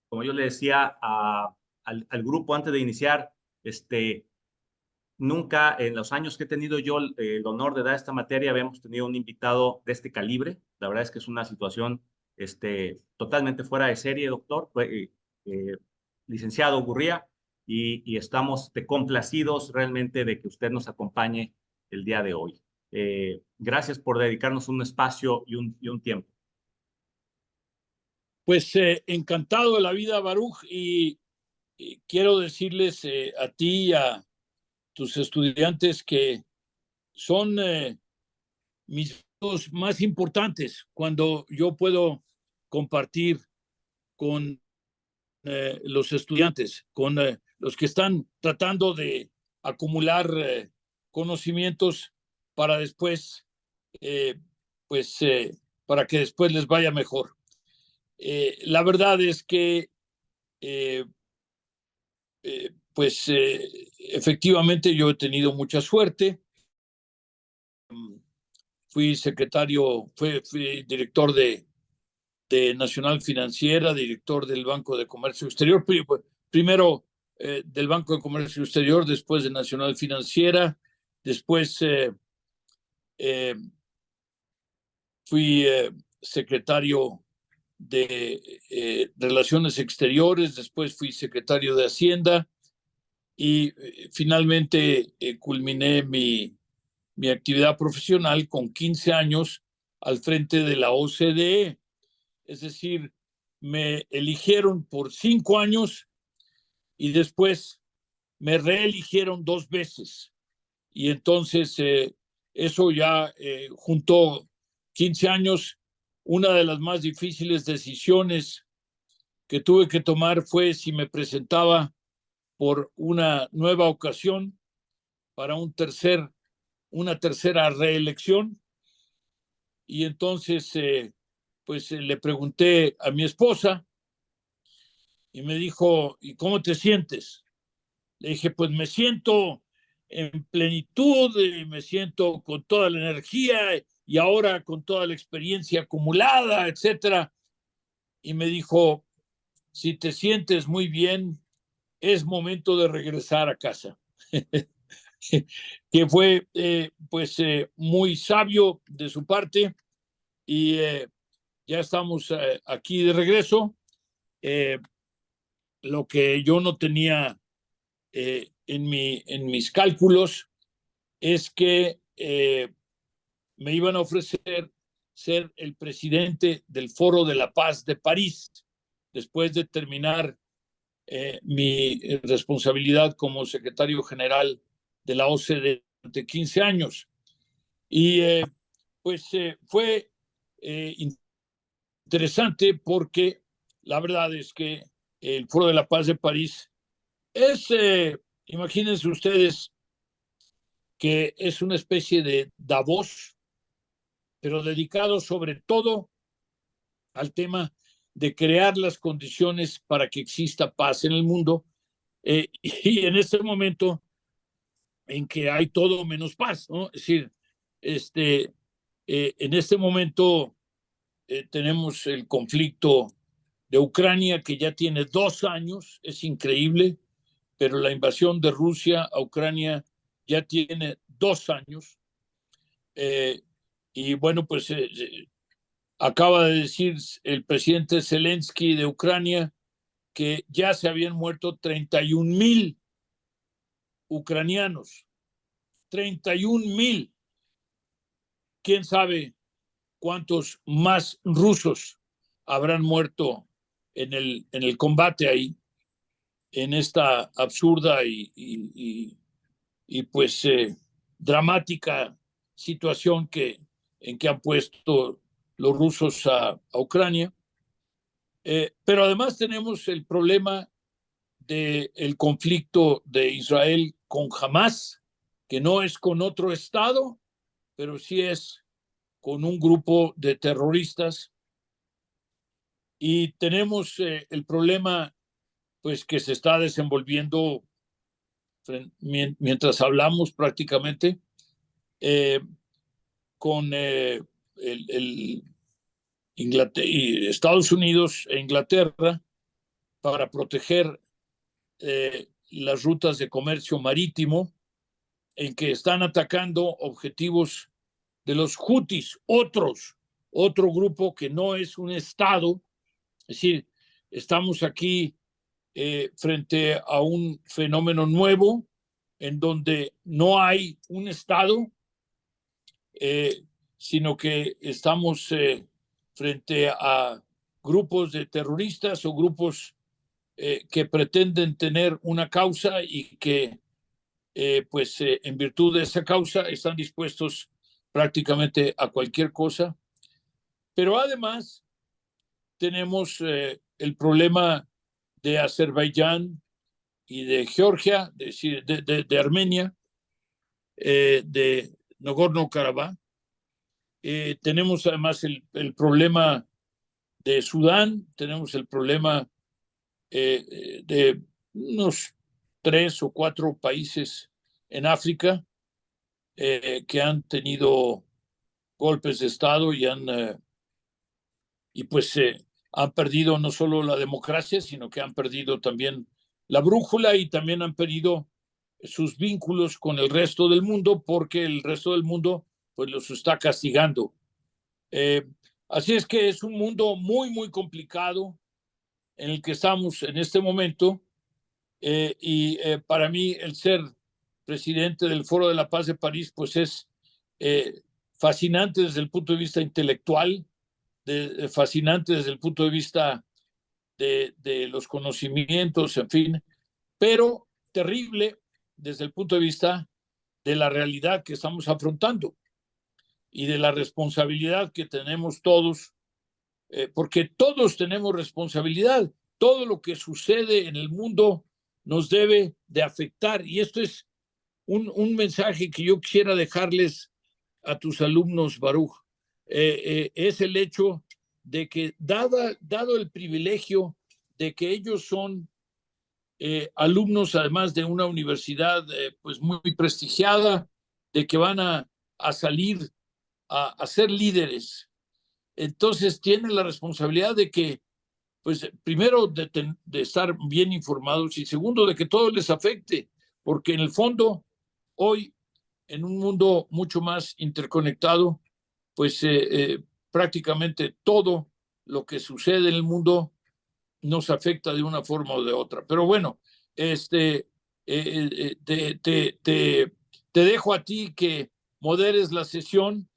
como yo le decía al grupo antes de iniciar, nunca en los años que he tenido yo el honor de dar esta materia habíamos tenido un invitado de este calibre. La verdad es que es una situación totalmente fuera de serie, doctor. Eh, Licenciado Gurría, y estamos complacidos realmente de que usted nos acompañe el día de hoy. Gracias por dedicarnos un espacio y un tiempo. Pues encantado de la vida, Baruch, y quiero decirles a ti y a tus estudiantes que son mis amigos más importantes cuando yo puedo compartir con los estudiantes, con los que están tratando de acumular conocimientos para después, eh, pues, para que después les vaya mejor. La verdad es que pues efectivamente yo he tenido mucha suerte. Fui secretario, fui director de Nacional Financiera, director del Banco de Comercio Exterior, primero del Banco de Comercio Exterior, después de Nacional Financiera, después fui secretario de Relaciones Exteriores, después fui secretario de Hacienda y finalmente culminé mi actividad profesional con 15 años al frente de la OCDE. Es decir, me eligieron por 5 años y después me reeligieron 2 veces. Y entonces eso ya juntó 15 años. Una de las más difíciles decisiones que tuve que tomar fue si me presentaba por una nueva ocasión para una tercera reelección. Y entonces pues le pregunté a mi esposa y me dijo, ¿y cómo te sientes? Le dije, pues me siento en plenitud, me siento con toda la energía y ahora con toda la experiencia acumulada, etcétera. Y me dijo, si te sientes muy bien, es momento de regresar a casa. Que fue pues muy sabio de su parte y ya estamos aquí de regreso. Lo que yo no tenía en mis cálculos es que me iban a ofrecer ser el presidente del Foro de la Paz de París después de terminar mi responsabilidad como secretario general de la OCDE durante 15 años. Y pues fue interesante porque la verdad es que el Foro de la Paz de París es, imagínense ustedes, que es una especie de Davos, pero dedicado sobre todo al tema de crear las condiciones para que exista paz en el mundo. Y en este momento en que hay todo menos paz, ¿no? Es decir, en este momento tenemos el conflicto de Ucrania, que ya tiene 2 años, es increíble, pero la invasión de Rusia a Ucrania ya tiene 2 años. Y bueno, pues acaba de decir el presidente Zelensky de Ucrania que ya se habían muerto 31,000 ucranianos. 31,000. ¿Quién sabe cuántos más rusos habrán muerto en el combate ahí, en esta absurda y pues dramática situación en que han puesto los rusos a Ucrania? Pero además tenemos el problema del conflicto de Israel con Hamas, que no es con otro estado, pero sí es con un grupo de terroristas. Y tenemos el problema pues que se está desenvolviendo mientras hablamos prácticamente con el y Estados Unidos e Inglaterra para proteger las rutas de comercio marítimo, en que están atacando objetivos de los Houthis, otro grupo que no es un Estado. Es decir, estamos aquí frente a un fenómeno nuevo en donde no hay un Estado, sino que estamos frente a grupos de terroristas o grupos que pretenden tener una causa y que, en virtud de esa causa, están dispuestos prácticamente a cualquier cosa. Pero además tenemos el problema de Azerbaiyán y de Georgia, de Armenia, de Nagorno-Karabaj. Tenemos además el problema de Sudán, tenemos el problema de unos 3 o 4 países en África que han tenido golpes de Estado y han perdido no solo la democracia, sino que han perdido también la brújula y también han perdido sus vínculos con el resto del mundo, porque el resto del mundo pues los está castigando. Así es que es un mundo muy, muy complicado en el que estamos en este momento, para mí el ser presidente del Foro de la Paz de París pues es fascinante desde el punto de vista intelectual, fascinante desde el punto de vista de los conocimientos, en fin, pero terrible desde el punto de vista de la realidad que estamos afrontando y de la responsabilidad que tenemos todos, porque todos tenemos responsabilidad. Todo lo que sucede en el mundo nos debe de afectar, y esto es un mensaje que yo quisiera dejarles a tus alumnos, Baruch. Es el hecho de que dado el privilegio de que ellos son alumnos además de una universidad pues muy prestigiada, de que van a salir a ser líderes, entonces tienen la responsabilidad de que, pues primero de estar bien informados y segundo de que todo les afecte, porque en el fondo hoy en un mundo mucho más interconectado, pues prácticamente todo lo que sucede en el mundo nos afecta de una forma o de otra. Pero bueno, te dejo a ti que moderes la sesión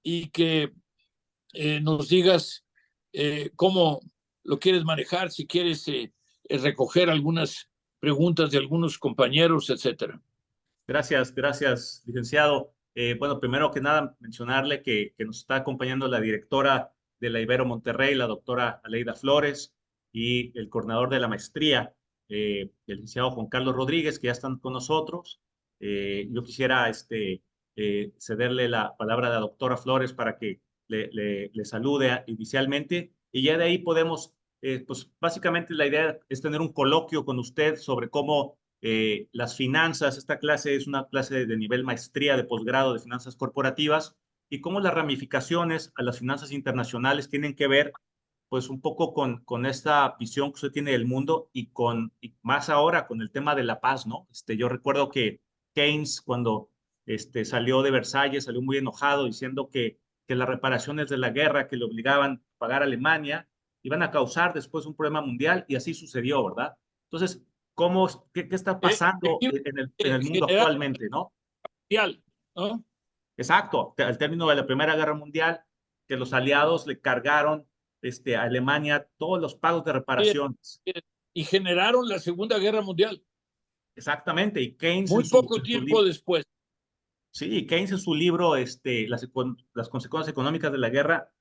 y que nos digas cómo lo quieres manejar, si quieres recoger algunas preguntas de algunos compañeros, etcétera. Gracias, licenciado. Bueno, primero que nada, mencionarle que nos está acompañando la directora de la Ibero Monterrey, la doctora Aleida Flores, y el coordinador de la maestría, el licenciado Juan Carlos Rodríguez, que ya están con nosotros. Yo quisiera cederle la palabra a la doctora Flores para que le salude inicialmente, y ya de ahí podemos, pues básicamente la idea es tener un coloquio con usted sobre cómo las finanzas. Esta clase es una clase de nivel maestría de posgrado de finanzas corporativas, y cómo las ramificaciones a las finanzas internacionales tienen que ver pues un poco con esta visión que usted tiene del mundo, y más ahora con el tema de la paz, ¿no? Yo recuerdo que Keynes, cuando salió de Versalles, salió muy enojado diciendo que las reparaciones de la guerra que le obligaban a pagar a Alemania iban a causar después un problema mundial, y así sucedió, ¿verdad? Entonces, qué está pasando en el mundo General, actualmente, ¿no? ¿no? Exacto, al término de la Primera Guerra Mundial, que los aliados le cargaron a Alemania todos los pagos de reparaciones. Y generaron la Segunda Guerra Mundial. Exactamente, y Keynes muy poco tiempo después. Sí, Keynes en su libro, las consecuencias económicas de la guerra,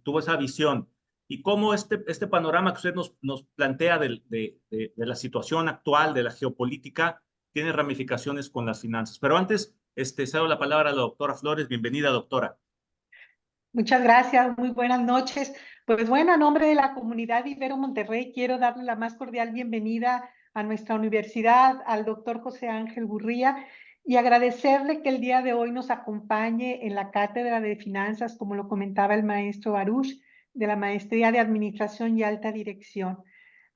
tuvo esa visión. Y cómo este panorama que usted nos plantea de la situación actual, de la geopolítica, tiene ramificaciones con las finanzas. Pero antes, cedo la palabra a la doctora Flores. Bienvenida, doctora. Muchas gracias, muy buenas noches. Pues bueno, a nombre de la comunidad Ibero Monterrey, quiero darle la más cordial bienvenida a nuestra universidad, al doctor José Ángel Gurría, y agradecerle que el día de hoy nos acompañe en la cátedra de finanzas, como lo comentaba el maestro Baruch, de la Maestría de Administración y Alta Dirección.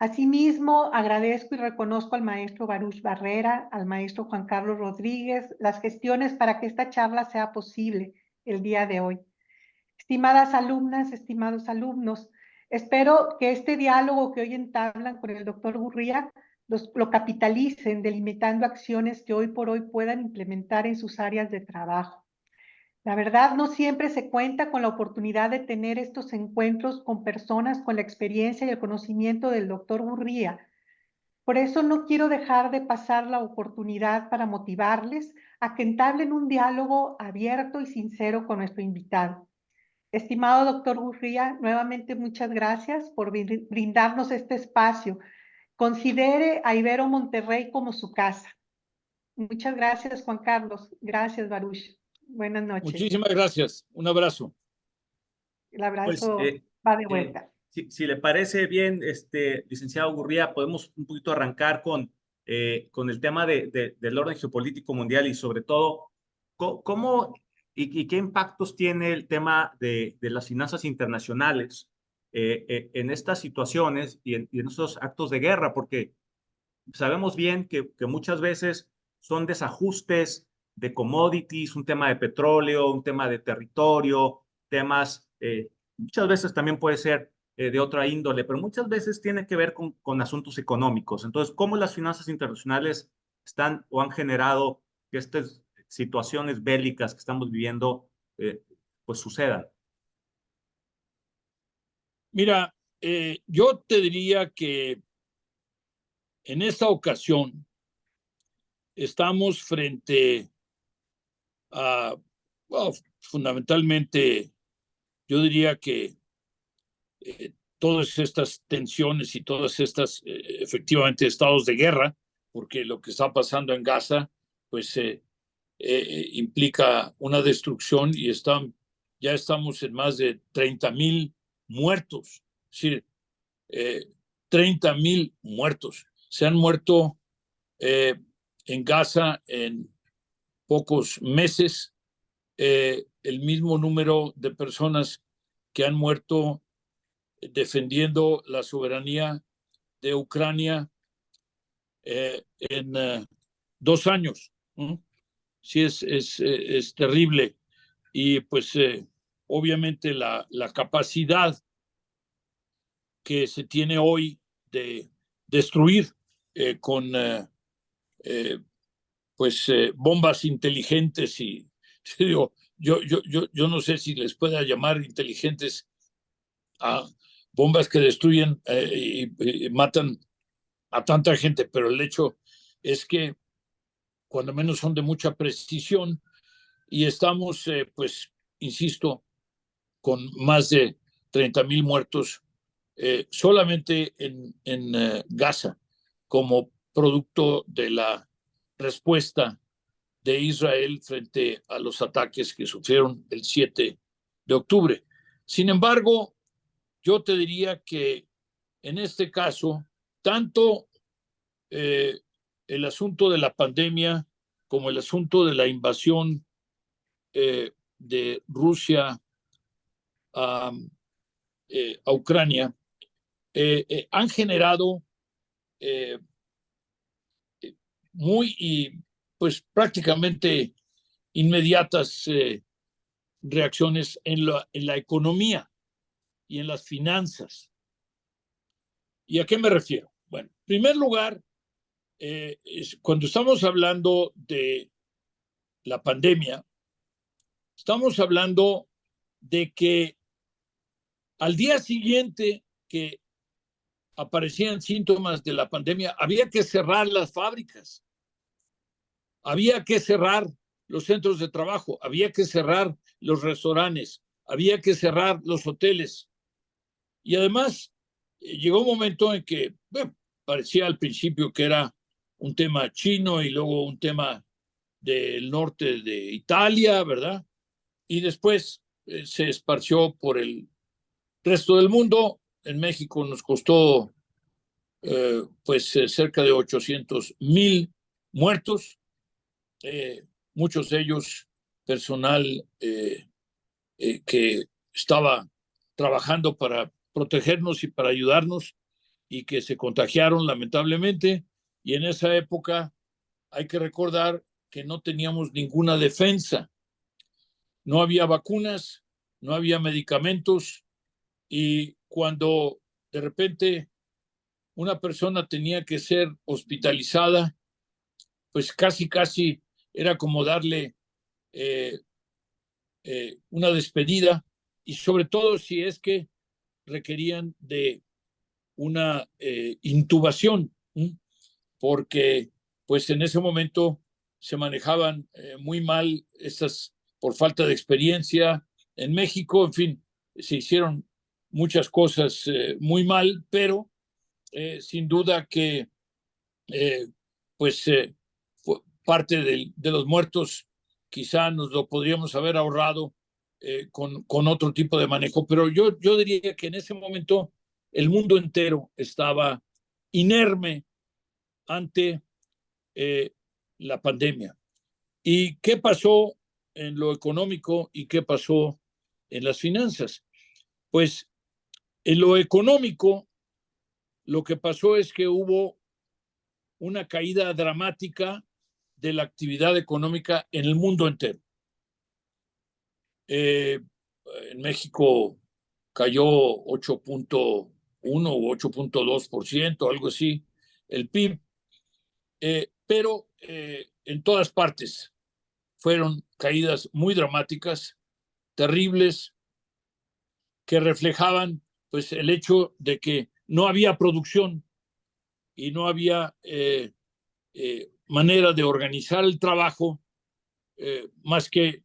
Asimismo, agradezco y reconozco al maestro Baruch Barrera, al maestro Juan Carlos Rodríguez, las gestiones para que esta charla sea posible el día de hoy. Estimadas alumnas, estimados alumnos, espero que este diálogo que hoy entablan con el doctor Gurría lo capitalicen, delimitando acciones que hoy por hoy puedan implementar en sus áreas de trabajo. La verdad, no siempre se cuenta con la oportunidad de tener estos encuentros con personas con la experiencia y el conocimiento del doctor Gurría. Por eso no quiero dejar de pasar la oportunidad para motivarles a que entablen un diálogo abierto y sincero con nuestro invitado. Estimado doctor Gurría, nuevamente muchas gracias por brindarnos este espacio. Considere a Ibero Monterrey como su casa. Muchas gracias, Juan Carlos. Gracias, Baruch. Buenas noches. Muchísimas gracias. Un abrazo. El Pues, abrazo va de vuelta. si le parece bien, licenciado Gurría, podemos un poquito arrancar con el tema del orden geopolítico mundial y sobre todo, ¿cómo y qué impactos tiene el tema de las finanzas internacionales en estas situaciones y en estos actos de guerra? Porque sabemos bien que muchas veces son desajustes de commodities, un tema de petróleo, un tema de territorio, temas, muchas veces también puede ser de otra índole, pero muchas veces tiene que ver con asuntos económicos. Entonces, ¿cómo las finanzas internacionales están o han generado que estas situaciones bélicas que estamos viviendo pues sucedan? Mira, yo te diría que en esta ocasión estamos frente a, bueno, fundamentalmente, yo diría que todas estas tensiones y todas estas, efectivamente, estados de guerra, porque lo que está pasando en Gaza, pues implica una destrucción y ya estamos en más de 30,000 muertos. Es decir, 30,000 muertos. Se han muerto en Gaza en pocos meses el mismo número de personas que han muerto defendiendo la soberanía de Ucrania en 2 años. Sí, es terrible. Y pues obviamente la capacidad que se tiene hoy de destruir con bombas inteligentes y digo, yo no sé si les pueda llamar inteligentes a bombas que destruyen y matan a tanta gente, pero el hecho es que cuando menos son de mucha precisión y estamos, pues, insisto, con más de 30,000 muertos solamente en Gaza, como producto de la respuesta de Israel frente a los ataques que sufrieron el 7 de octubre. Sin embargo, yo te diría que en este caso, tanto el asunto de la pandemia como el asunto de la invasión de Rusia a Ucrania han generado pues prácticamente inmediatas reacciones en la economía y en las finanzas. ¿Y a qué me refiero? Bueno, en primer lugar, cuando estamos hablando de la pandemia, estamos hablando de que al día siguiente que aparecían síntomas de la pandemia, había que cerrar las fábricas, había que cerrar los centros de trabajo, había que cerrar los restaurantes, había que cerrar los hoteles. Y además, llegó un momento en que, bueno, parecía al principio que era un tema chino y luego un tema del norte de Italia, ¿verdad? Y después se esparció por el resto del mundo. En México nos costó cerca de 800,000 muertos, muchos de ellos personal que estaba trabajando para protegernos y para ayudarnos y que se contagiaron lamentablemente. Y en esa época hay que recordar que no teníamos ninguna defensa. No había vacunas, no había medicamentos y cuando de repente una persona tenía que ser hospitalizada, pues casi era como darle una despedida y sobre todo si es que requerían de una intubación, porque pues en ese momento se manejaban muy mal estas por falta de experiencia en México, en fin, se hicieron muchas cosas muy mal, pero sin duda que pues parte de los muertos quizá nos lo podríamos haber ahorrado con otro tipo de manejo, pero yo diría que en ese momento el mundo entero estaba inerme ante la pandemia. ¿Y qué pasó en lo económico y qué pasó en las finanzas? Pues en lo económico, lo que pasó es que hubo una caída dramática de la actividad económica en el mundo entero. En México cayó 8.1 o 8.2%, algo así, el PIB, pero en todas partes fueron caídas muy dramáticas, terribles, que reflejaban pues el hecho de que no había producción y no había manera de organizar el trabajo más que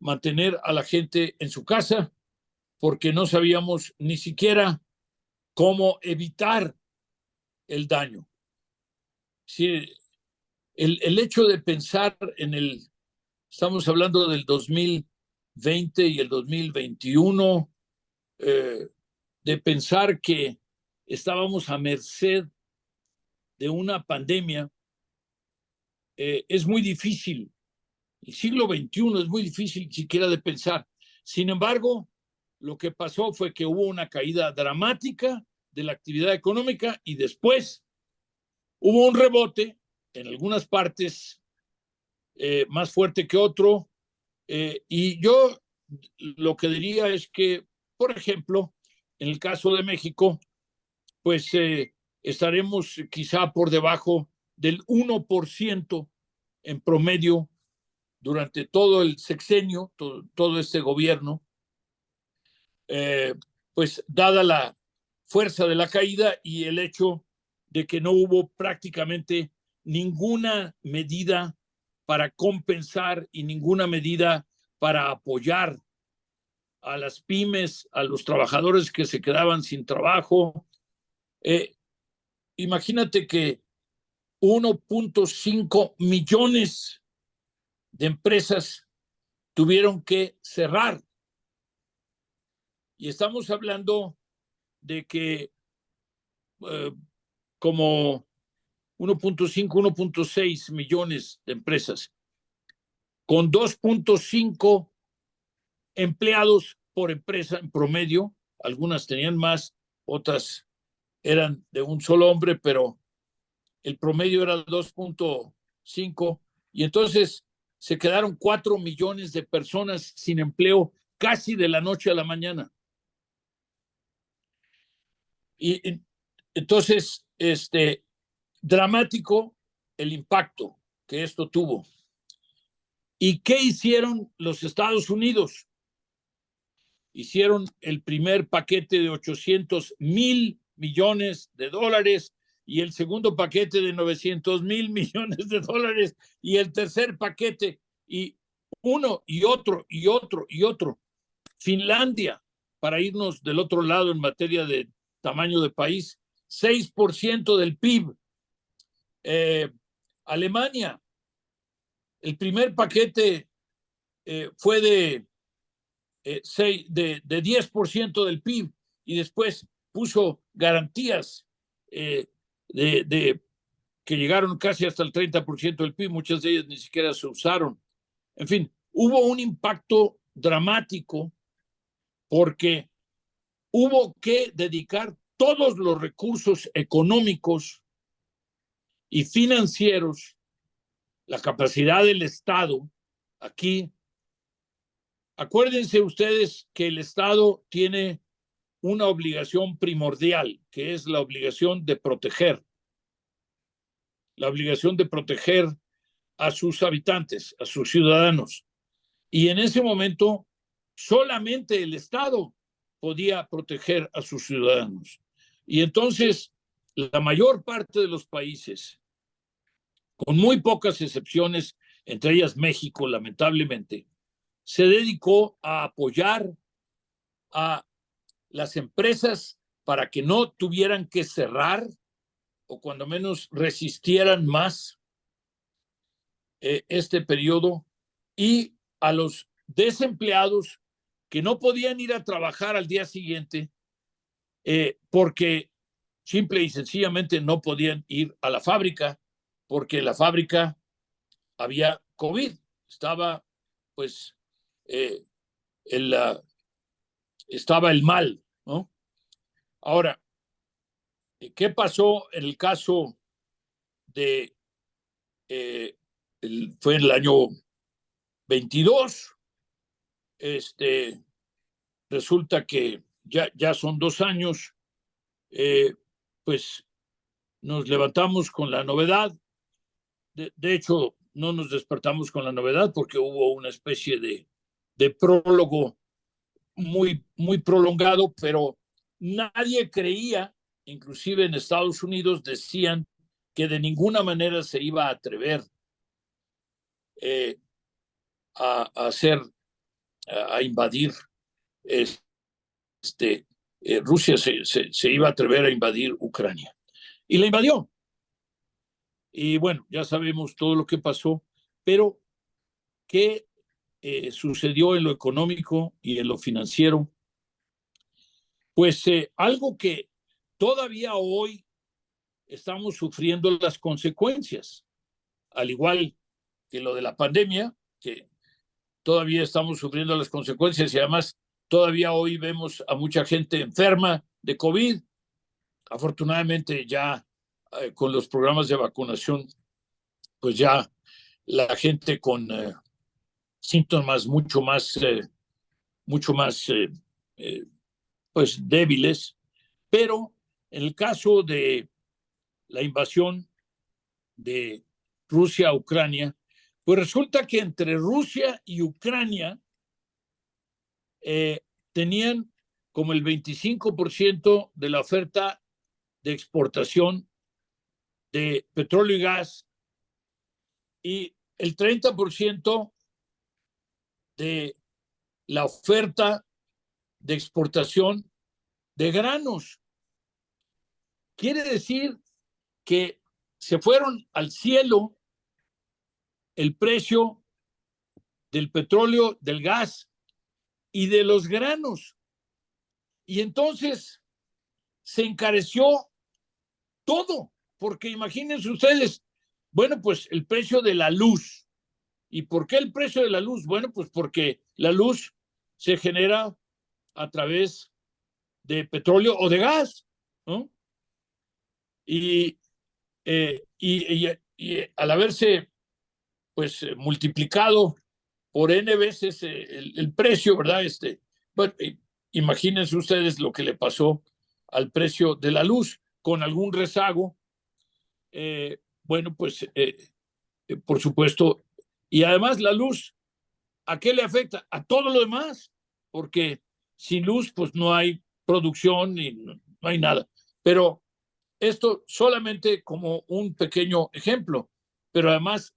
mantener a la gente en su casa, porque no sabíamos ni siquiera cómo evitar el daño. Sí, el hecho de pensar estamos hablando del 2020 y el 2021, de pensar que estábamos a merced de una pandemia, es muy difícil. El siglo XXI es muy difícil siquiera de pensar. Sin embargo, lo que pasó fue que hubo una caída dramática de la actividad económica y después hubo un rebote en algunas partes más fuerte que otro. Y yo lo que diría es que, por ejemplo, en el caso de México, pues estaremos quizá por debajo del 1% en promedio durante todo el sexenio, todo este gobierno, pues dada la fuerza de la caída y el hecho de que no hubo prácticamente ninguna medida para compensar y ninguna medida para apoyar a las pymes, a los trabajadores que se quedaban sin trabajo. Imagínate que 1.5 millones de empresas tuvieron que cerrar. Y estamos hablando de que como 1.5, 1.6 millones de empresas, con 2.5 empleados por empresa en promedio, algunas tenían más, otras eran de un solo hombre, pero el promedio era 2.5, y entonces se quedaron 4 millones de personas sin empleo casi de la noche a la mañana. Y entonces, dramático el impacto que esto tuvo. ¿Y qué hicieron los Estados Unidos? Hicieron el primer paquete de 800,000 millones de dólares y el segundo paquete de 900,000 millones de dólares y el tercer paquete, y uno y otro y otro y otro. Finlandia, para irnos del otro lado en materia de tamaño de país, 6% del PIB. Alemania, el primer paquete fue de 10% del PIB y después puso garantías que llegaron casi hasta el 30% del PIB, muchas de ellas ni siquiera se usaron. En fin, hubo un impacto dramático porque hubo que dedicar todos los recursos económicos y financieros, la capacidad del Estado aquí. Acuérdense ustedes que el Estado tiene una obligación primordial, que es la obligación de proteger a sus habitantes, a sus ciudadanos. Y en ese momento, solamente el Estado podía proteger a sus ciudadanos. Y entonces, la mayor parte de los países, con muy pocas excepciones, entre ellas México, lamentablemente, se dedicó a apoyar a las empresas para que no tuvieran que cerrar o cuando menos resistieran más este periodo, y a los desempleados que no podían ir a trabajar al día siguiente porque simple y sencillamente no podían ir a la fábrica porque la fábrica había COVID, estaba pues estaba el mal, ¿no? Ahora, ¿qué pasó en el caso de, fue en el año 22? Resulta que ya son 2 años, pues nos levantamos con la novedad. De hecho, no nos despertamos con la novedad porque hubo una especie de prólogo muy, muy prolongado, pero nadie creía, inclusive en Estados Unidos decían que de ninguna manera se iba a atrever a invadir Rusia se iba a atrever a invadir Ucrania. Y la invadió. Y bueno, ya sabemos todo lo que pasó, pero ¿qué sucedió en lo económico y en lo financiero? Pues algo que todavía hoy estamos sufriendo las consecuencias, al igual que lo de la pandemia, que todavía estamos sufriendo las consecuencias y además todavía hoy vemos a mucha gente enferma de COVID. Afortunadamente ya con los programas de vacunación, pues ya la gente con síntomas mucho más pues débiles, pero en el caso de la invasión de Rusia a Ucrania, pues resulta que entre Rusia y Ucrania tenían como el 25% de la oferta de exportación de petróleo y gas y el 30% de la oferta de exportación de granos. Quiere decir que se fueron al cielo el precio del petróleo, del gas y de los granos. Y entonces se encareció todo, porque imagínense ustedes, bueno, pues el precio de la luz. ¿Y por qué el precio de la luz? Bueno, pues porque la luz se genera a través de petróleo o de gas, ¿no? Y al haberse pues multiplicado por n veces el precio, ¿verdad? Bueno, imagínense ustedes lo que le pasó al precio de la luz con algún rezago. Bueno, pues por supuesto, y además la luz, ¿a qué le afecta? A todo lo demás, porque sin luz pues no hay producción y no hay nada. Pero esto solamente como un pequeño ejemplo, pero además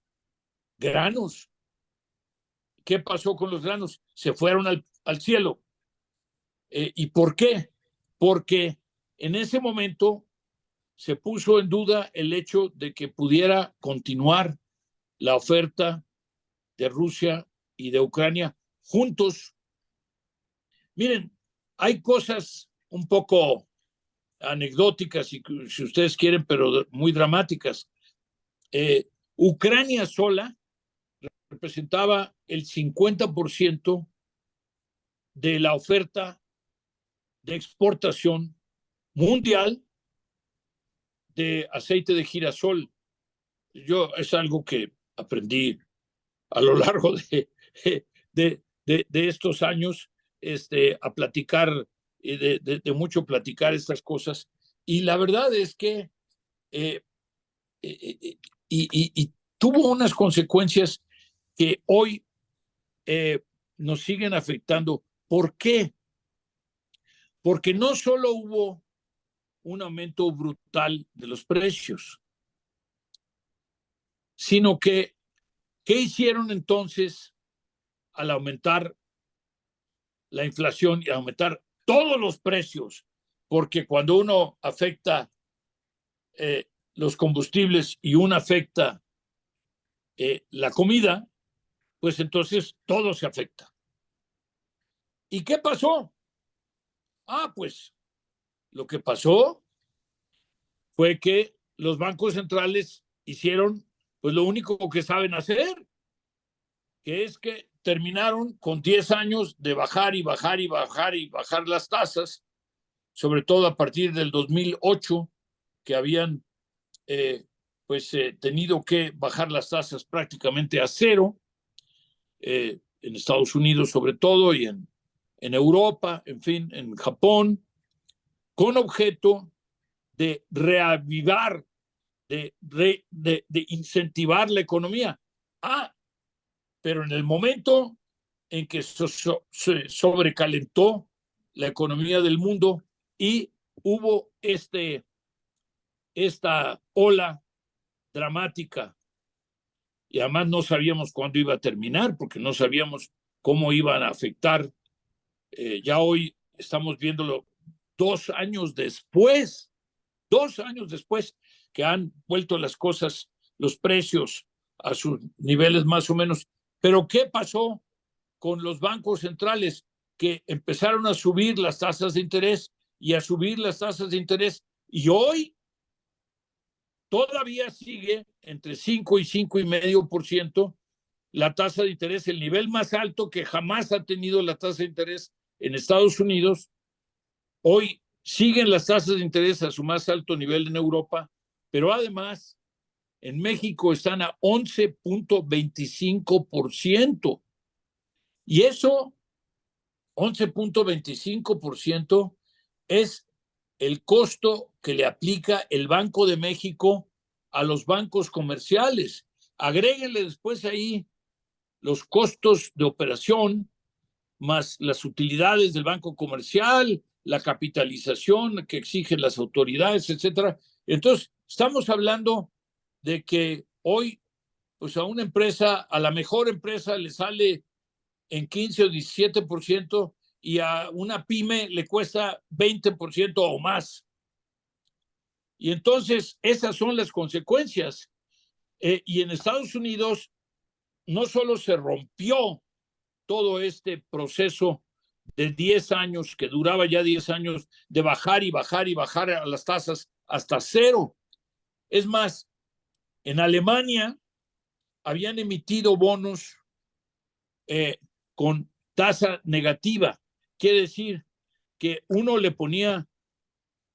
granos. ¿Qué pasó con los granos? Se fueron al cielo. ¿Y por qué? Porque en ese momento se puso en duda el hecho de que pudiera continuar la oferta de Rusia y de Ucrania juntos. Miren, hay cosas un poco anecdóticas, si ustedes quieren, pero muy dramáticas. Ucrania sola representaba el 50% de la oferta de exportación mundial de aceite de girasol. Es algo que aprendí a lo largo de estos años, a platicar, de mucho platicar estas cosas. Y la verdad es que y tuvo unas consecuencias que hoy nos siguen afectando. ¿Por qué? Porque no solo hubo un aumento brutal de los precios, sino que, ¿qué hicieron entonces al aumentar la inflación y aumentar todos los precios? Porque cuando uno afecta los combustibles y uno afecta la comida, pues entonces todo se afecta. ¿Y qué pasó? Pues lo que pasó fue que los bancos centrales hicieron pues lo único que saben hacer, que es que terminaron con 10 años de bajar y bajar y bajar y bajar las tasas, sobre todo a partir del 2008, que habían tenido que bajar las tasas prácticamente a cero, en Estados Unidos sobre todo, y en Europa, en fin, en Japón, con objeto de reavivar, de incentivar la economía. Pero en el momento en que se sobrecalentó la economía del mundo y hubo esta ola dramática, y además no sabíamos cuándo iba a terminar, porque no sabíamos cómo iban a afectar. Ya hoy estamos viéndolo 2 años después, que han vuelto las cosas, los precios a sus niveles más o menos. Pero ¿qué pasó con los bancos centrales? Que empezaron a subir las tasas de interés y a subir las tasas de interés, y hoy todavía sigue entre 5 y 5,5% la tasa de interés, el nivel más alto que jamás ha tenido la tasa de interés en Estados Unidos. Hoy siguen las tasas de interés a su más alto nivel en Europa, pero además en México están a 11.25%. Y eso, 11.25%, es el costo que le aplica el Banco de México a los bancos comerciales. Agréguenle después ahí los costos de operación, más las utilidades del banco comercial, la capitalización que exigen las autoridades, etcétera. Entonces, estamos hablando de que hoy, pues a una empresa, a la mejor empresa le sale en 15 o 17%, y a una pyme le cuesta 20% o más. Y entonces esas son las consecuencias. Y en Estados Unidos no solo se rompió todo este proceso de 10 años, que duraba ya 10 años, de bajar y bajar y bajar a las tasas hasta cero. Es más, en Alemania habían emitido bonos con tasa negativa. Quiere decir que uno le ponía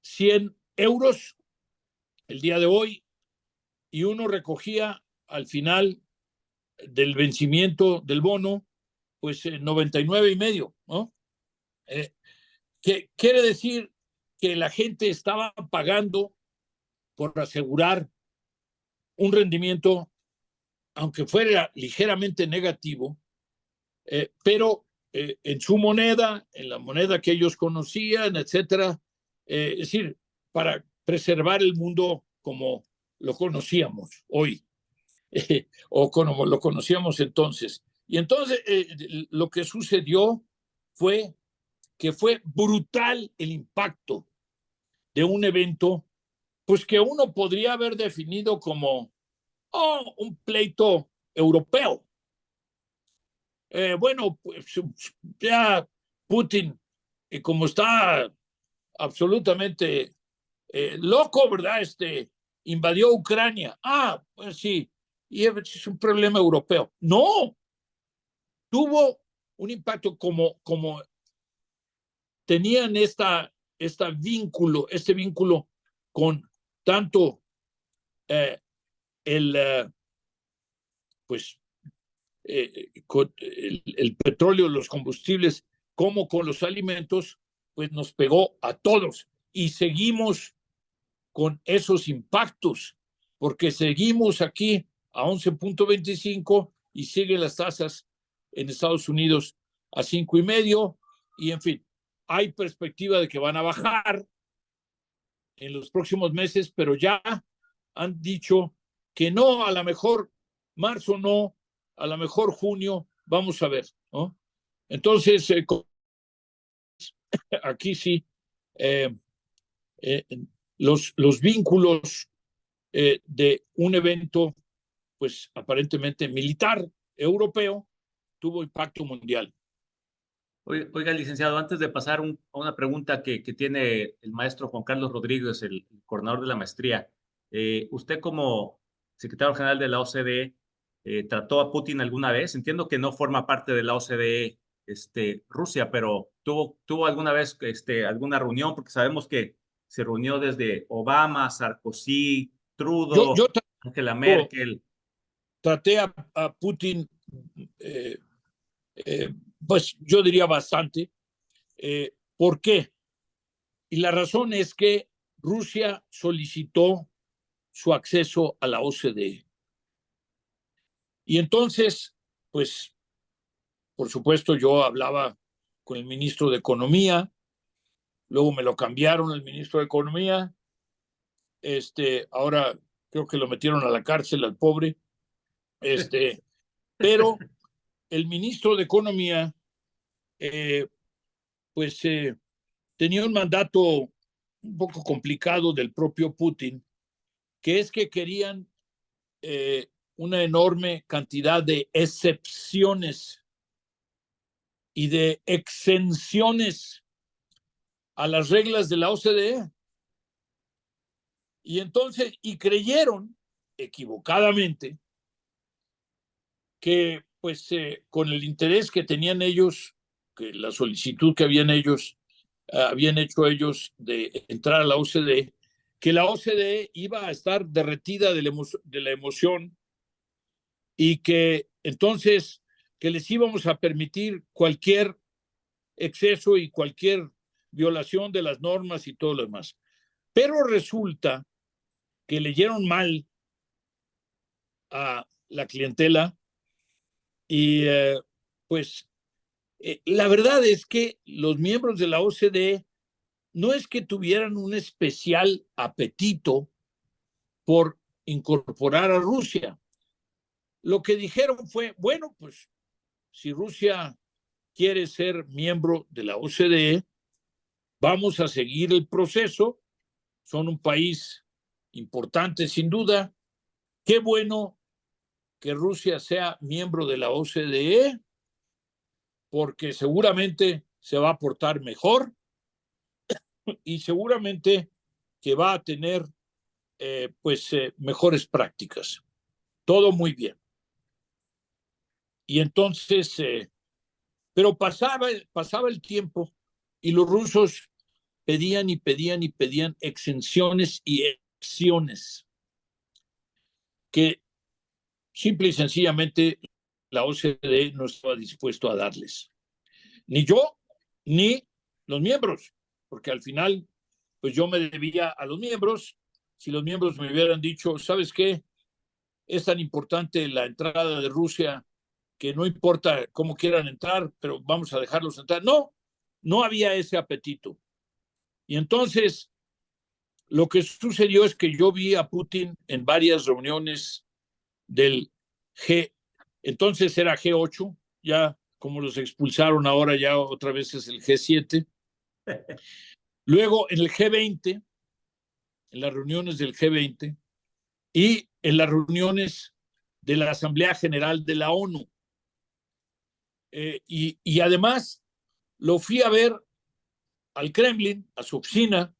100 euros el día de hoy y uno recogía al final del vencimiento del bono, pues 99,5, ¿no? Que quiere decir que la gente estaba pagando por asegurar un rendimiento, aunque fuera ligeramente negativo, pero en su moneda, en la moneda que ellos conocían, etcétera. Es decir, para preservar el mundo como lo conocíamos hoy, o como lo conocíamos entonces. Y entonces lo que sucedió fue que fue brutal el impacto de un evento, pues que uno podría haber definido como un pleito europeo. Bueno, pues ya Putin, como está absolutamente loco, ¿verdad? Invadió Ucrania. Pues sí, y es un problema europeo. No, tuvo un impacto como tenían este vínculo con tanto con el petróleo, los combustibles, como con los alimentos, pues nos pegó a todos y seguimos con esos impactos, porque seguimos aquí a 11.25 y siguen las tasas en Estados Unidos a 5.5, y en fin, hay perspectiva de que van a bajar en los próximos meses, pero ya han dicho que no, a lo mejor marzo no, a lo mejor junio, vamos a ver, ¿no? Entonces, aquí sí, los vínculos de un evento, pues aparentemente militar europeo, tuvo impacto mundial. Oiga, licenciado, antes de pasar a una pregunta que tiene el maestro Juan Carlos Rodríguez, el coordinador de la maestría, usted como secretario general de la OCDE, ¿trató a Putin alguna vez? Entiendo que no forma parte de la OCDE, Rusia, pero ¿tuvo alguna vez alguna reunión? Porque sabemos que se reunió desde Obama, Sarkozy, Trudeau, Yo Angela Merkel. traté a Putin, pues yo diría bastante. ¿Por qué? Y la razón es que Rusia solicitó su acceso a la OCDE. Y entonces, pues, por supuesto, yo hablaba con el ministro de Economía, luego me lo cambiaron el ministro de Economía, ahora creo que lo metieron a la cárcel al pobre, pero el ministro de Economía, pues, tenía un mandato un poco complicado del propio Putin, que es que querían una enorme cantidad de excepciones y de exenciones a las reglas de la OCDE. Y entonces, y creyeron equivocadamente que pues con el interés que tenían ellos, que la solicitud que habían hecho ellos de entrar a la OCDE, que la OCDE iba a estar derretida de la emoción y que entonces que les íbamos a permitir cualquier exceso y cualquier violación de las normas y todo lo demás. Pero resulta que leyeron mal a la clientela y pues la verdad es que los miembros de la OCDE no es que tuvieran un especial apetito por incorporar a Rusia. Lo que dijeron fue, bueno, pues si Rusia quiere ser miembro de la OCDE, vamos a seguir el proceso. Son un país importante, sin duda. Qué bueno que Rusia sea miembro de la OCDE, porque seguramente se va a portar mejor y seguramente que va a tener mejores prácticas. Todo muy bien. Y entonces, pero pasaba el tiempo y los rusos pedían y pedían y pedían exenciones y excepciones que simple y sencillamente la OCDE no estaba dispuesto a darles. Ni yo, ni los miembros, porque al final, pues yo me debía a los miembros. Si los miembros me hubieran dicho, ¿sabes qué? Es tan importante la entrada de Rusia que no importa cómo quieran entrar, pero vamos a dejarlos entrar. No, no había ese apetito. Y entonces, lo que sucedió es que yo vi a Putin en varias reuniones del entonces era G8, ya como los expulsaron ahora ya otra vez es el G7. Luego en el G20, en las reuniones del G20 y en las reuniones de la Asamblea General de la ONU. Y además lo fui a ver al Kremlin, a su oficina,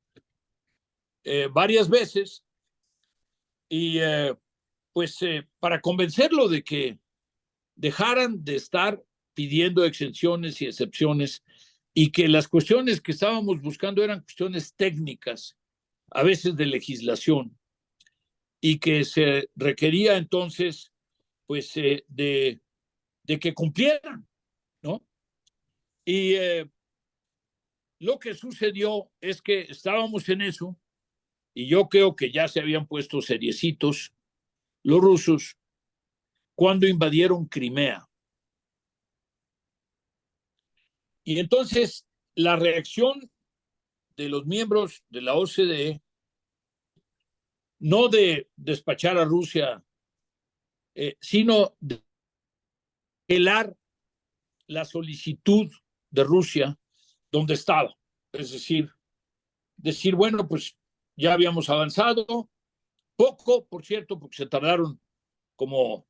varias veces, y para convencerlo de que dejaran de estar pidiendo exenciones y excepciones y que las cuestiones que estábamos buscando eran cuestiones técnicas, a veces de legislación, y que se requería entonces pues de que cumplieran, ¿no? Y lo que sucedió es que estábamos en eso, y yo creo que ya se habían puesto seriecitos los rusos cuando invadieron Crimea. Y entonces la reacción de los miembros de la OCDE, no de despachar a Rusia, sino de pelar la solicitud de Rusia donde estaba. Es decir, bueno, pues ya habíamos avanzado, poco, por cierto, porque se tardaron como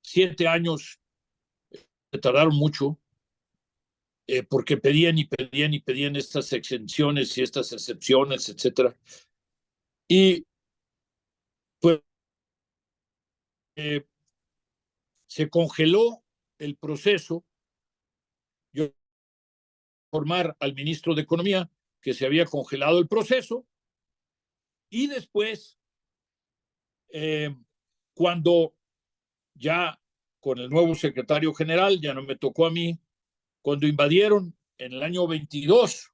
7 años, se tardaron mucho, porque pedían y pedían y pedían estas exenciones y estas excepciones, etcétera. Y pues se congeló el proceso. Yo informar al ministro de Economía que se había congelado el proceso, y después, cuando ya con el nuevo secretario general, ya no me tocó a mí, cuando invadieron en el año 22,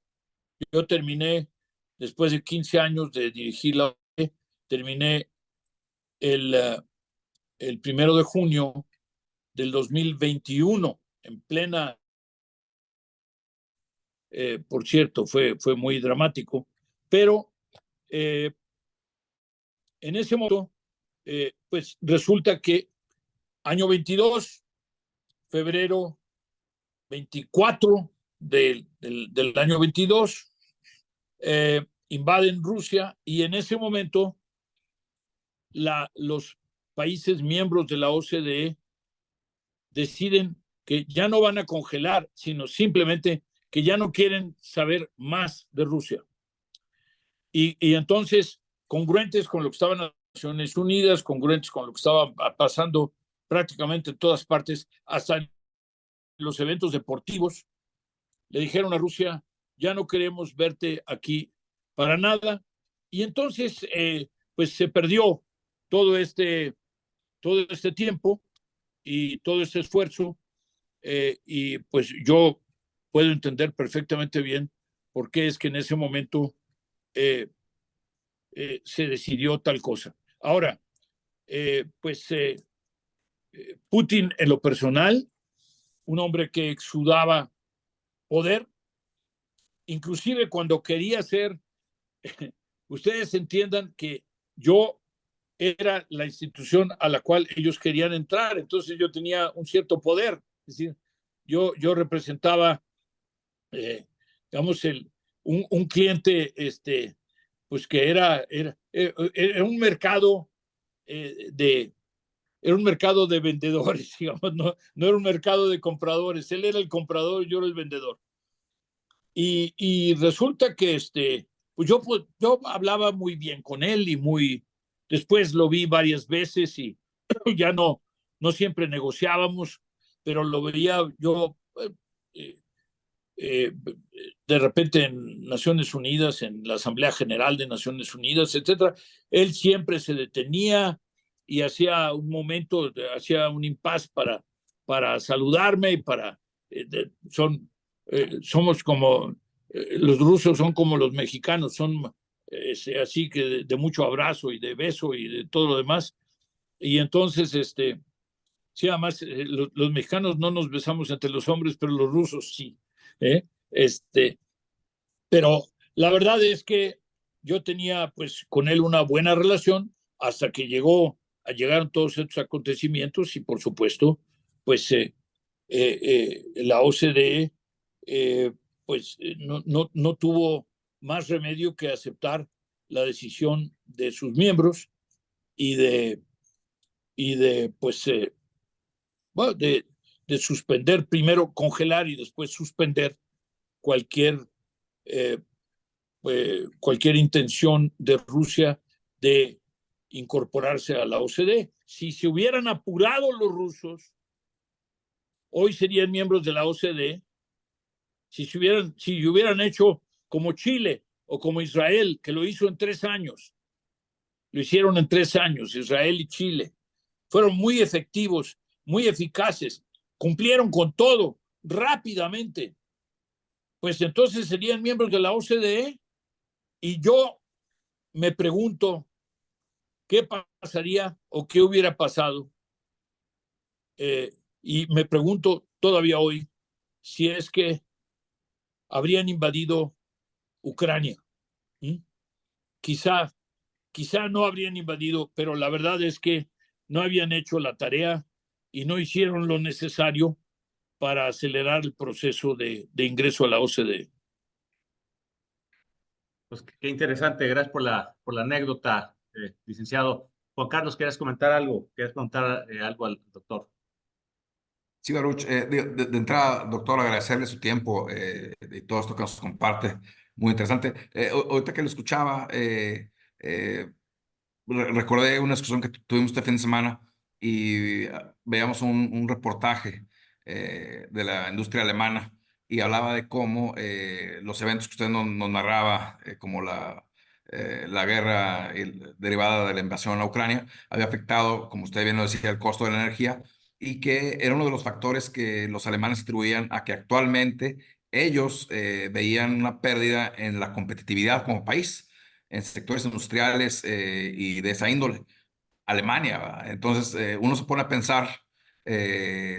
yo terminé, después de 15 años de dirigir la OCDE, terminé el 1 de junio del 2021, en plena, por cierto, fue muy dramático, pero en ese momento, pues resulta que año 22, febrero 24 del año 22, invaden Rusia, y en ese momento los países miembros de la OCDE deciden que ya no van a congelar, sino simplemente que ya no quieren saber más de Rusia. Y entonces, congruentes con lo que estaban en Naciones Unidas, congruentes con lo que estaba pasando prácticamente en todas partes, hasta en los eventos deportivos, le dijeron a Rusia, ya no queremos verte aquí para nada. Y entonces, pues se perdió todo este tiempo y todo este esfuerzo, y pues yo puedo entender perfectamente bien por qué es que en ese momento se decidió tal cosa. Ahora, pues Putin, en lo personal, un hombre que exudaba poder, inclusive cuando quería ser, ustedes entiendan que yo era la institución a la cual ellos querían entrar, entonces yo tenía un cierto poder, es decir, yo representaba, digamos, un cliente, pues que era un mercado era un mercado de vendedores, digamos, no era un mercado de compradores, él era el comprador y yo era el vendedor. Y resulta que pues yo hablaba muy bien con él, y después lo vi varias veces, y ya no siempre negociábamos, pero lo veía yo de repente en Naciones Unidas, en la Asamblea General de Naciones Unidas, etcétera. Él siempre se detenía y hacía un impas para saludarme y somos como, los rusos son como los mexicanos, son así que de mucho abrazo y de beso y de todo lo demás. Y entonces, sí, además, los mexicanos no nos besamos entre los hombres, pero los rusos sí. Pero la verdad es que yo tenía pues con él una buena relación hasta que llegaron todos estos acontecimientos, y por supuesto pues la OCDE pues no tuvo más remedio que aceptar la decisión de sus miembros y de pues bueno, de suspender, primero congelar y después suspender cualquier cualquier intención de Rusia de incorporarse a la OCDE. Si se hubieran apurado los rusos, hoy serían miembros de la OCDE, si hubieran hecho como Chile o como Israel, que lo hizo en 3 años. Lo hicieron en 3 años, Israel y Chile. Fueron muy efectivos, muy eficaces, cumplieron con todo rápidamente. Pues entonces serían miembros de la OCDE. Y yo me pregunto, ¿qué pasaría o qué hubiera pasado? Y me pregunto todavía hoy si es que habrían invadido Ucrania. Quizá no habrían invadido, pero la verdad es que no habían hecho la tarea y no hicieron lo necesario para acelerar el proceso de ingreso a la OCDE. Pues qué interesante, gracias por la anécdota, licenciado. Juan Carlos, ¿quieres comentar algo? ¿Quieres contar algo al doctor? Sí, Baruch, de entrada, doctor, agradecerle su tiempo y todo esto que nos comparte. Muy interesante. Ahorita que lo escuchaba, recordé una discusión que tuvimos este fin de semana y veíamos un reportaje de la industria alemana y hablaba de cómo los eventos que usted nos narraba, como la guerra derivada de la invasión a Ucrania, había afectado, como usted bien lo decía, el costo de la energía y que era uno de los factores que los alemanes atribuían a que actualmente ellos veían una pérdida en la competitividad como país en sectores industriales y de esa índole. Alemania, ¿verdad? Entonces, uno se pone a pensar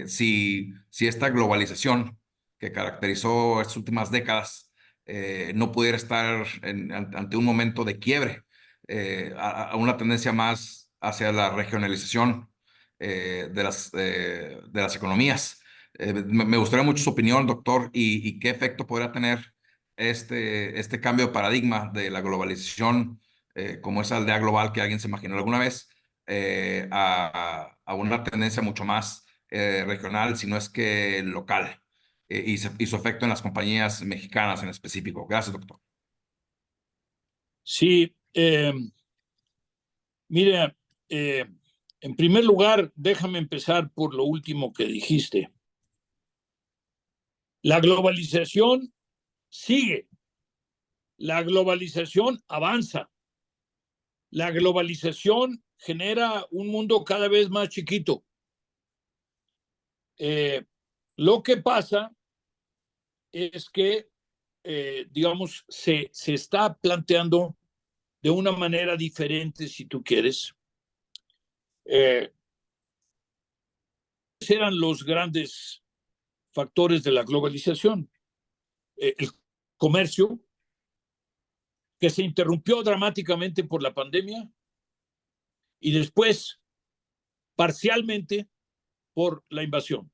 si esta globalización que caracterizó estas últimas décadas no pudiera estar ante un momento de quiebre, a una tendencia más hacia la regionalización de las economías. Me gustaría mucho su opinión, doctor, y qué efecto podría tener este cambio de paradigma de la globalización como esa aldea global que alguien se imaginó alguna vez a una tendencia mucho más regional, si no es que local, y su efecto en las compañías mexicanas en específico. Gracias, doctor. Sí, mira, en primer lugar, déjame empezar por lo último que dijiste. La globalización sigue, la globalización avanza, la globalización genera un mundo cada vez más chiquito. Lo que pasa es que, digamos, se está planteando de una manera diferente, si tú quieres. Eran los grandes factores de la globalización. El comercio, que se interrumpió dramáticamente por la pandemia y después parcialmente por la invasión.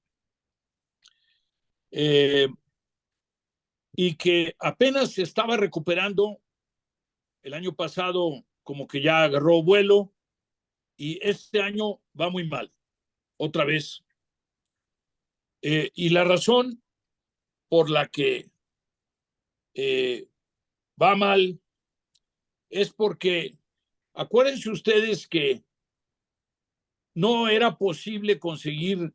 Y que apenas se estaba recuperando el año pasado, como que ya agarró vuelo, y este año va muy mal, otra vez. Y la razón por la que va mal es porque acuérdense ustedes que no era posible conseguir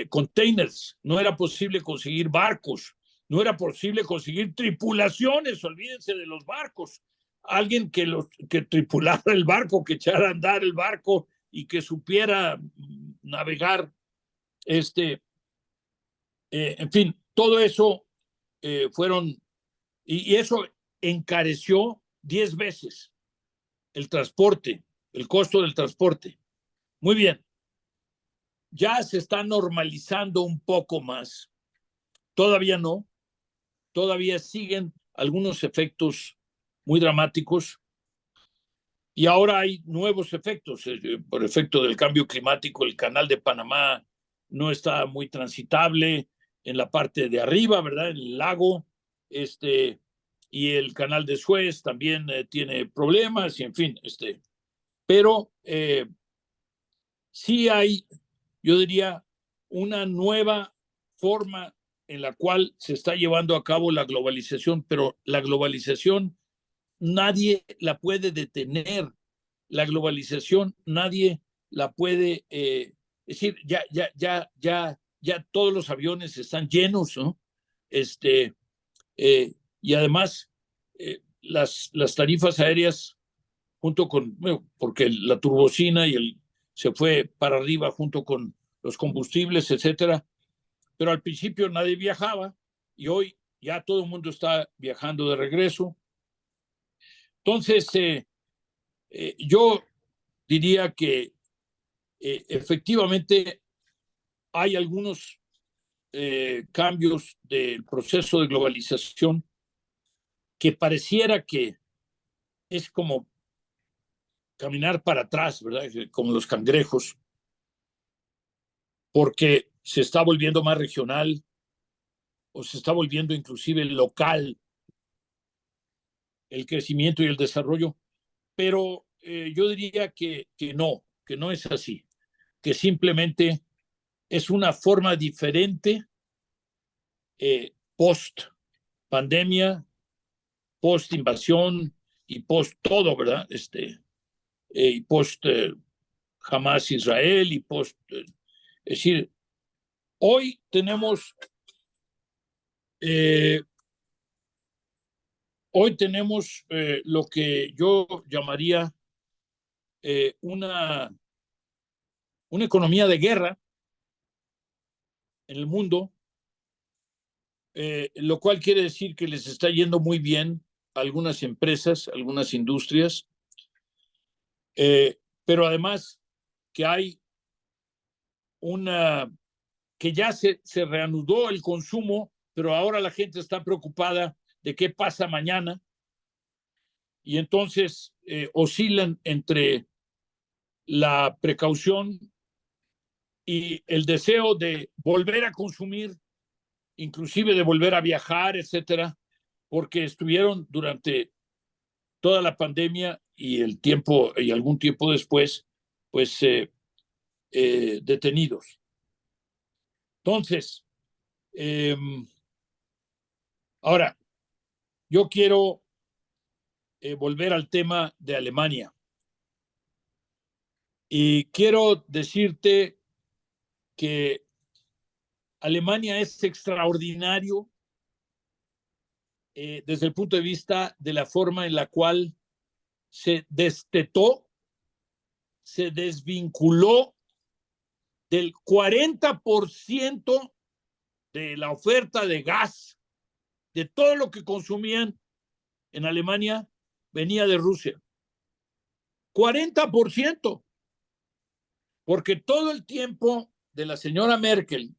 containers, no era posible conseguir barcos, no era posible conseguir tripulaciones, olvídense de los barcos, alguien que tripulara el barco, que echara a andar el barco y que supiera navegar, en fin, todo eso fueron, y eso encareció 10 veces el transporte, el costo del transporte. Muy bien, ya se está normalizando un poco más. Todavía no, todavía siguen algunos efectos muy dramáticos y ahora hay nuevos efectos. Por efecto del cambio climático, el canal de Panamá no está muy transitable en la parte de arriba, ¿verdad? En el lago, y el canal de Suez también tiene problemas y en fin, pero sí hay, yo diría, una nueva forma en la cual se está llevando a cabo la globalización, pero la globalización nadie la puede detener. La globalización nadie la puede, es decir, ya todos los aviones están llenos, ¿no? Y además las tarifas aéreas, junto con, bueno, porque la turbocina se fue para arriba junto con los combustibles, etcétera. Pero al principio nadie viajaba y hoy ya todo el mundo está viajando de regreso. Entonces, yo diría que efectivamente hay algunos cambios del proceso de globalización que pareciera que es como caminar para atrás, ¿verdad? Como los cangrejos, porque se está volviendo más regional o se está volviendo inclusive local el crecimiento y el desarrollo, pero yo diría que no es así, que simplemente es una forma diferente post pandemia, post invasión y post todo, ¿verdad? Y post Hamas Israel y post, es decir, hoy tenemos lo que yo llamaría una economía de guerra en el mundo, lo cual quiere decir que les está yendo muy bien a algunas empresas, algunas industrias, pero además que hay que ya se reanudó el consumo, pero ahora la gente está preocupada de qué pasa mañana y entonces oscilan entre la precaución y el deseo de volver a consumir, inclusive de volver a viajar, etcétera, porque estuvieron durante toda la pandemia y el tiempo y algún tiempo después, pues detenidos. Entonces, ahora, yo quiero volver al tema de Alemania. Y quiero decirte que Alemania es extraordinario desde el punto de vista de la forma en la cual se destetó, se desvinculó del 40% de la oferta de gas, de todo lo que consumían en Alemania, venía de Rusia. 40%. Porque todo el tiempo de la señora Merkel,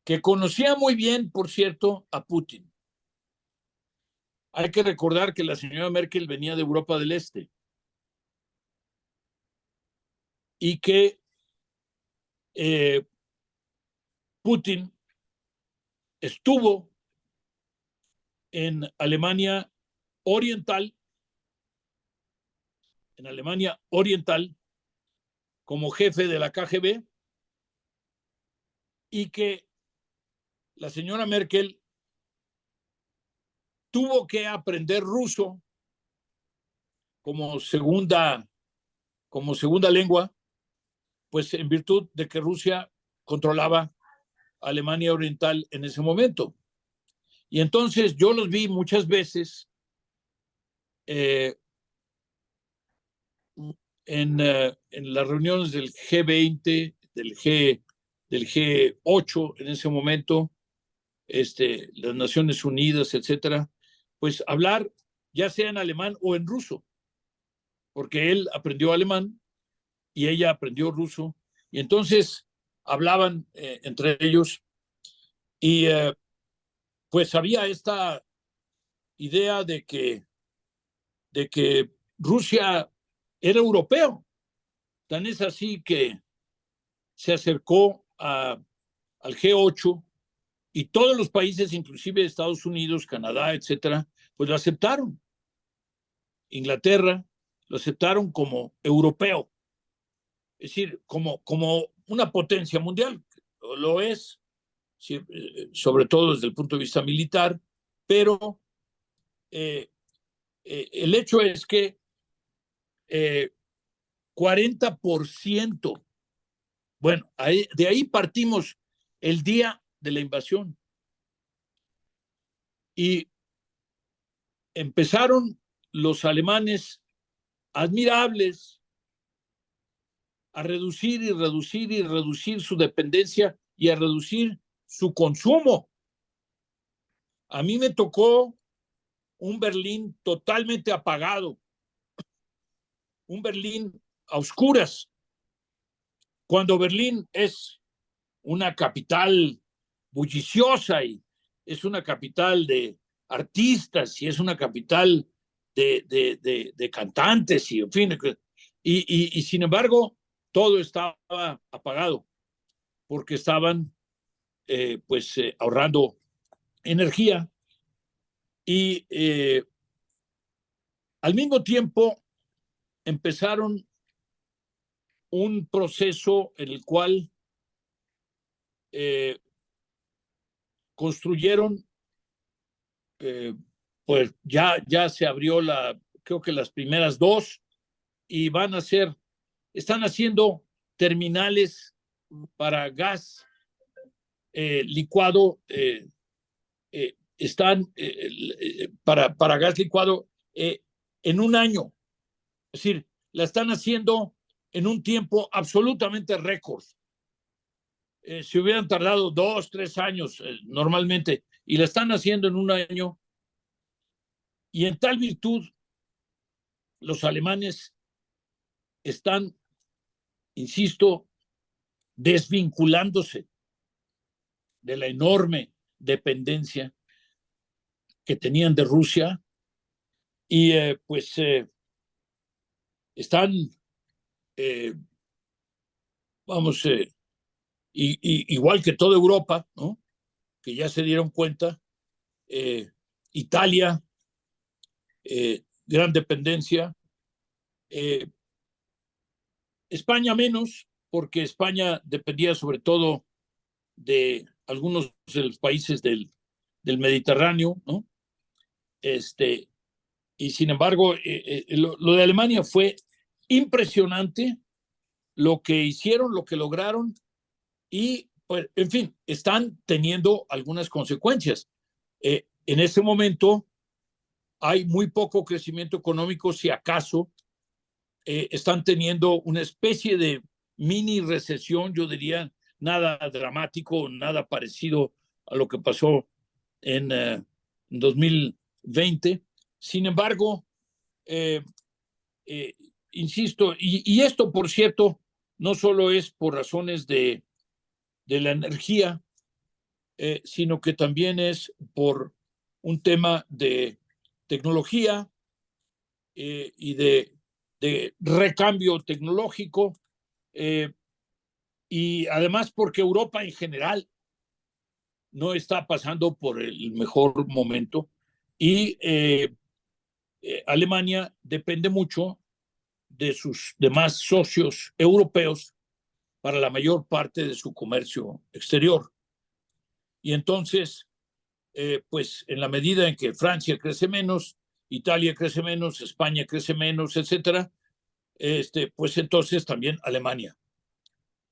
que conocía muy bien, por cierto, a Putin. Hay que recordar que la señora Merkel venía de Europa del Este y que Putin estuvo en Alemania Oriental, como jefe de la KGB, y que la señora Merkel tuvo que aprender ruso como segunda lengua, pues en virtud de que Rusia controlaba Alemania Oriental en ese momento. Y entonces yo los vi muchas veces en las reuniones del G20, del G8 en ese momento, las Naciones Unidas, etcétera, pues hablar ya sea en alemán o en ruso, porque él aprendió alemán y ella aprendió ruso, y entonces hablaban entre ellos, y pues había esta idea de que Rusia era europeo. Tan es así que se acercó al G8 y todos los países, inclusive Estados Unidos, Canadá, etcétera, pues lo aceptaron. Inglaterra lo aceptaron como europeo, es decir, como una potencia mundial. Lo es, sobre todo desde el punto de vista militar, pero el hecho es que 40%, bueno, de ahí partimos el día de la invasión. Y empezaron los alemanes admirables a reducir y reducir y reducir su dependencia y a reducir su consumo. A mí me tocó un Berlín totalmente apagado, un Berlín a oscuras, cuando Berlín es una capital bulliciosa y es una capital de artistas y es una capital de cantantes y en fin, y sin embargo todo estaba apagado porque estaban ahorrando energía y al mismo tiempo empezaron un proceso en el cual construyeron, pues ya se abrió creo que las primeras dos y están haciendo terminales para gas licuado, para gas licuado en un año. Es decir, la están haciendo en un tiempo absolutamente récord. Si hubieran tardado 2, 3 años normalmente, y la están haciendo en un año, y en tal virtud, los alemanes están, insisto, desvinculándose de la enorme dependencia que tenían de Rusia y están, igual que toda Europa, ¿no? Que ya se dieron cuenta, Italia, gran dependencia, España menos, porque España dependía sobre todo de algunos de los países del Mediterráneo, ¿no? Y sin embargo, lo de Alemania fue impresionante lo que hicieron, lo que lograron, y pues, en fin, están teniendo algunas consecuencias. En este momento hay muy poco crecimiento económico, si acaso. Están teniendo una especie de mini recesión, yo diría, nada dramático, nada parecido a lo que pasó en 2020. Sin embargo, insisto, y esto, por cierto, no solo es por razones de la energía, sino que también es por un tema de tecnología y de recambio tecnológico, y además porque Europa en general no está pasando por el mejor momento y Alemania depende mucho de sus demás socios europeos para la mayor parte de su comercio exterior. Y entonces, pues en la medida en que Francia crece menos, Italia crece menos, España crece menos, etcétera, pues entonces también Alemania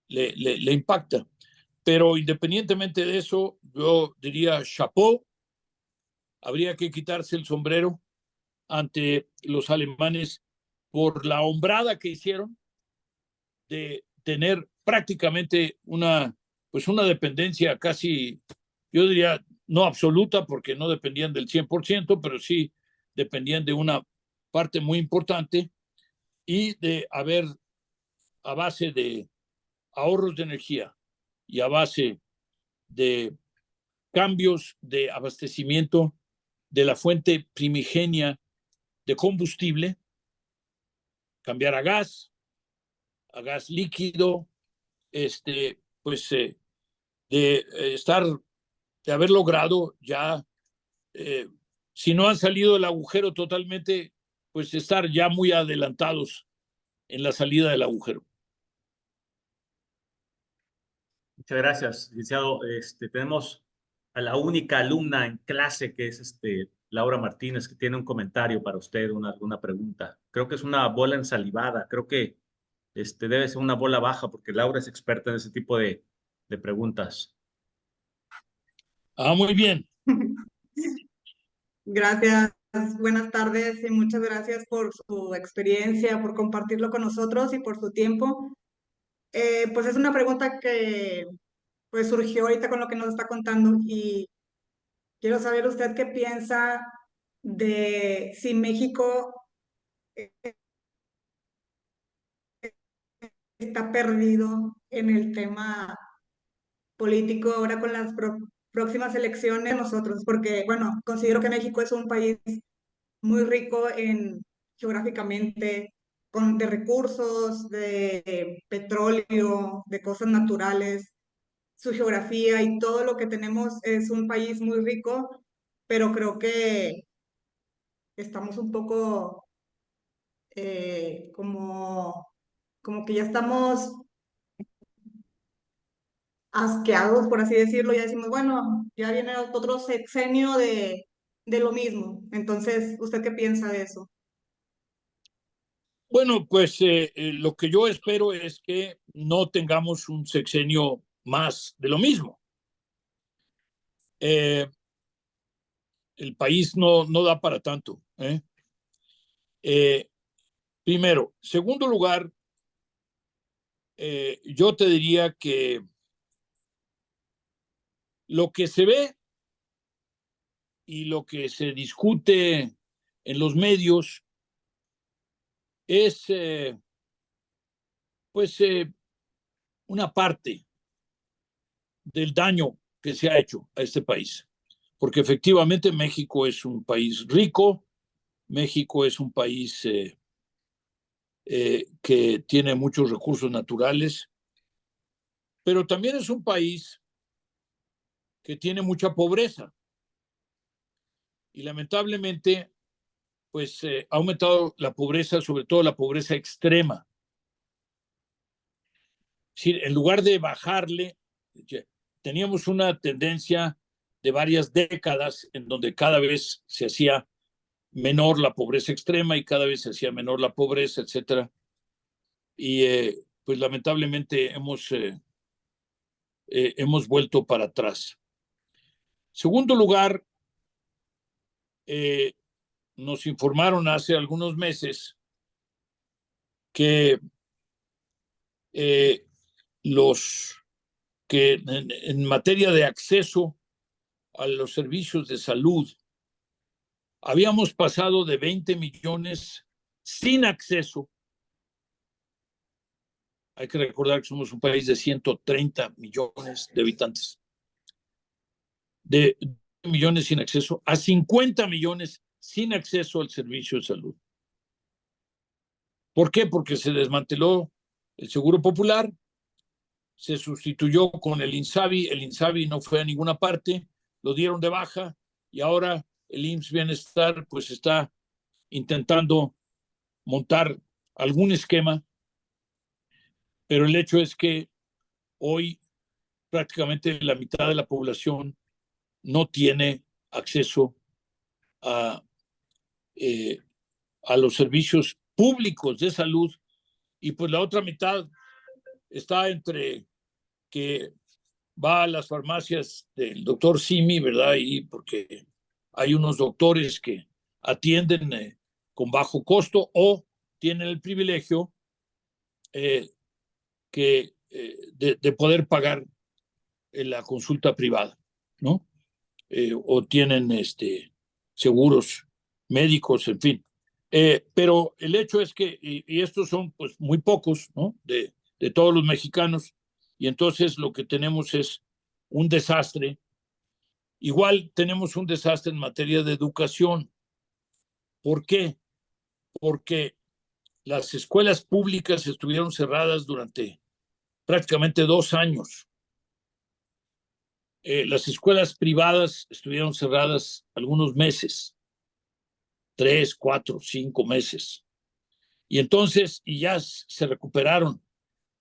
le impacta. Pero independientemente de eso, yo diría chapeau, habría que quitarse el sombrero ante los alemanes por la hombrada que hicieron de tener prácticamente una dependencia casi, yo diría, no absoluta, porque no dependían del 100%, pero sí dependían de una parte muy importante, y de haber, a base de ahorros de energía y a base de cambios de abastecimiento de la fuente primigenia de combustible, cambiar a gas líquido, de haber logrado ya, si no han salido del agujero totalmente, pues estar ya muy adelantados en la salida del agujero. Muchas gracias, licenciado. Tenemos a la única alumna en clase, que es Laura Martínez, que tiene un comentario para usted, una pregunta. Creo que es una bola ensalivada. Creo que debe ser una bola baja, porque Laura es experta en ese tipo de preguntas. Muy bien. Gracias, buenas tardes y muchas gracias por su experiencia, por compartirlo con nosotros y por su tiempo. Pues es una pregunta que pues surgió ahorita con lo que nos está contando y quiero saber usted qué piensa de si México está perdido en el tema político ahora con las próximas elecciones nosotros, porque bueno, considero que México es un país muy rico geográficamente, de recursos, de petróleo, de cosas naturales, su geografía y todo lo que tenemos es un país muy rico, pero creo que estamos un poco como que ya estamos asqueados, por así decirlo, ya decimos, bueno, ya viene otro sexenio de lo mismo. Entonces, ¿usted qué piensa de eso? Bueno, pues lo que yo espero es que no tengamos un sexenio más de lo mismo. El país no da para tanto. Primero. Segundo lugar, yo te diría que lo que se ve y lo que se discute en los medios es una parte del daño que se ha hecho a este país. Porque efectivamente México es un país rico, México es un país que tiene muchos recursos naturales, pero también es un país que tiene mucha pobreza. Y lamentablemente, pues ha aumentado la pobreza, sobre todo la pobreza extrema. Es decir, en lugar de bajarle, teníamos una tendencia de varias décadas en donde cada vez se hacía menor la pobreza extrema y cada vez se hacía menor la pobreza, etcétera. Y pues lamentablemente hemos vuelto para atrás. Segundo lugar, nos informaron hace algunos meses que los que en materia de acceso a los servicios de salud habíamos pasado de 20 millones sin acceso. Hay que recordar que somos un país de 130 millones de habitantes. De millones sin acceso a 50 millones sin acceso al servicio de salud. ¿Por qué? Porque se desmanteló el Seguro Popular, se sustituyó con el INSABI no fue a ninguna parte, lo dieron de baja y ahora el IMSS Bienestar pues está intentando montar algún esquema, pero el hecho es que hoy prácticamente la mitad de la población no tiene acceso a los servicios públicos de salud y pues la otra mitad está entre que va a las farmacias del doctor Simi, ¿verdad? Y porque hay unos doctores que atienden con bajo costo o tienen el privilegio de poder pagar la consulta privada, ¿no? O tienen seguros médicos, en fin. Pero el hecho es que, y estos son pues muy pocos, ¿no? De todos los mexicanos, y entonces lo que tenemos es un desastre. Igual tenemos un desastre en materia de educación. ¿Por qué? Porque las escuelas públicas estuvieron cerradas durante prácticamente 2 años. Las escuelas privadas estuvieron cerradas algunos meses, 3, 4, 5 meses. Y entonces, y ya se recuperaron.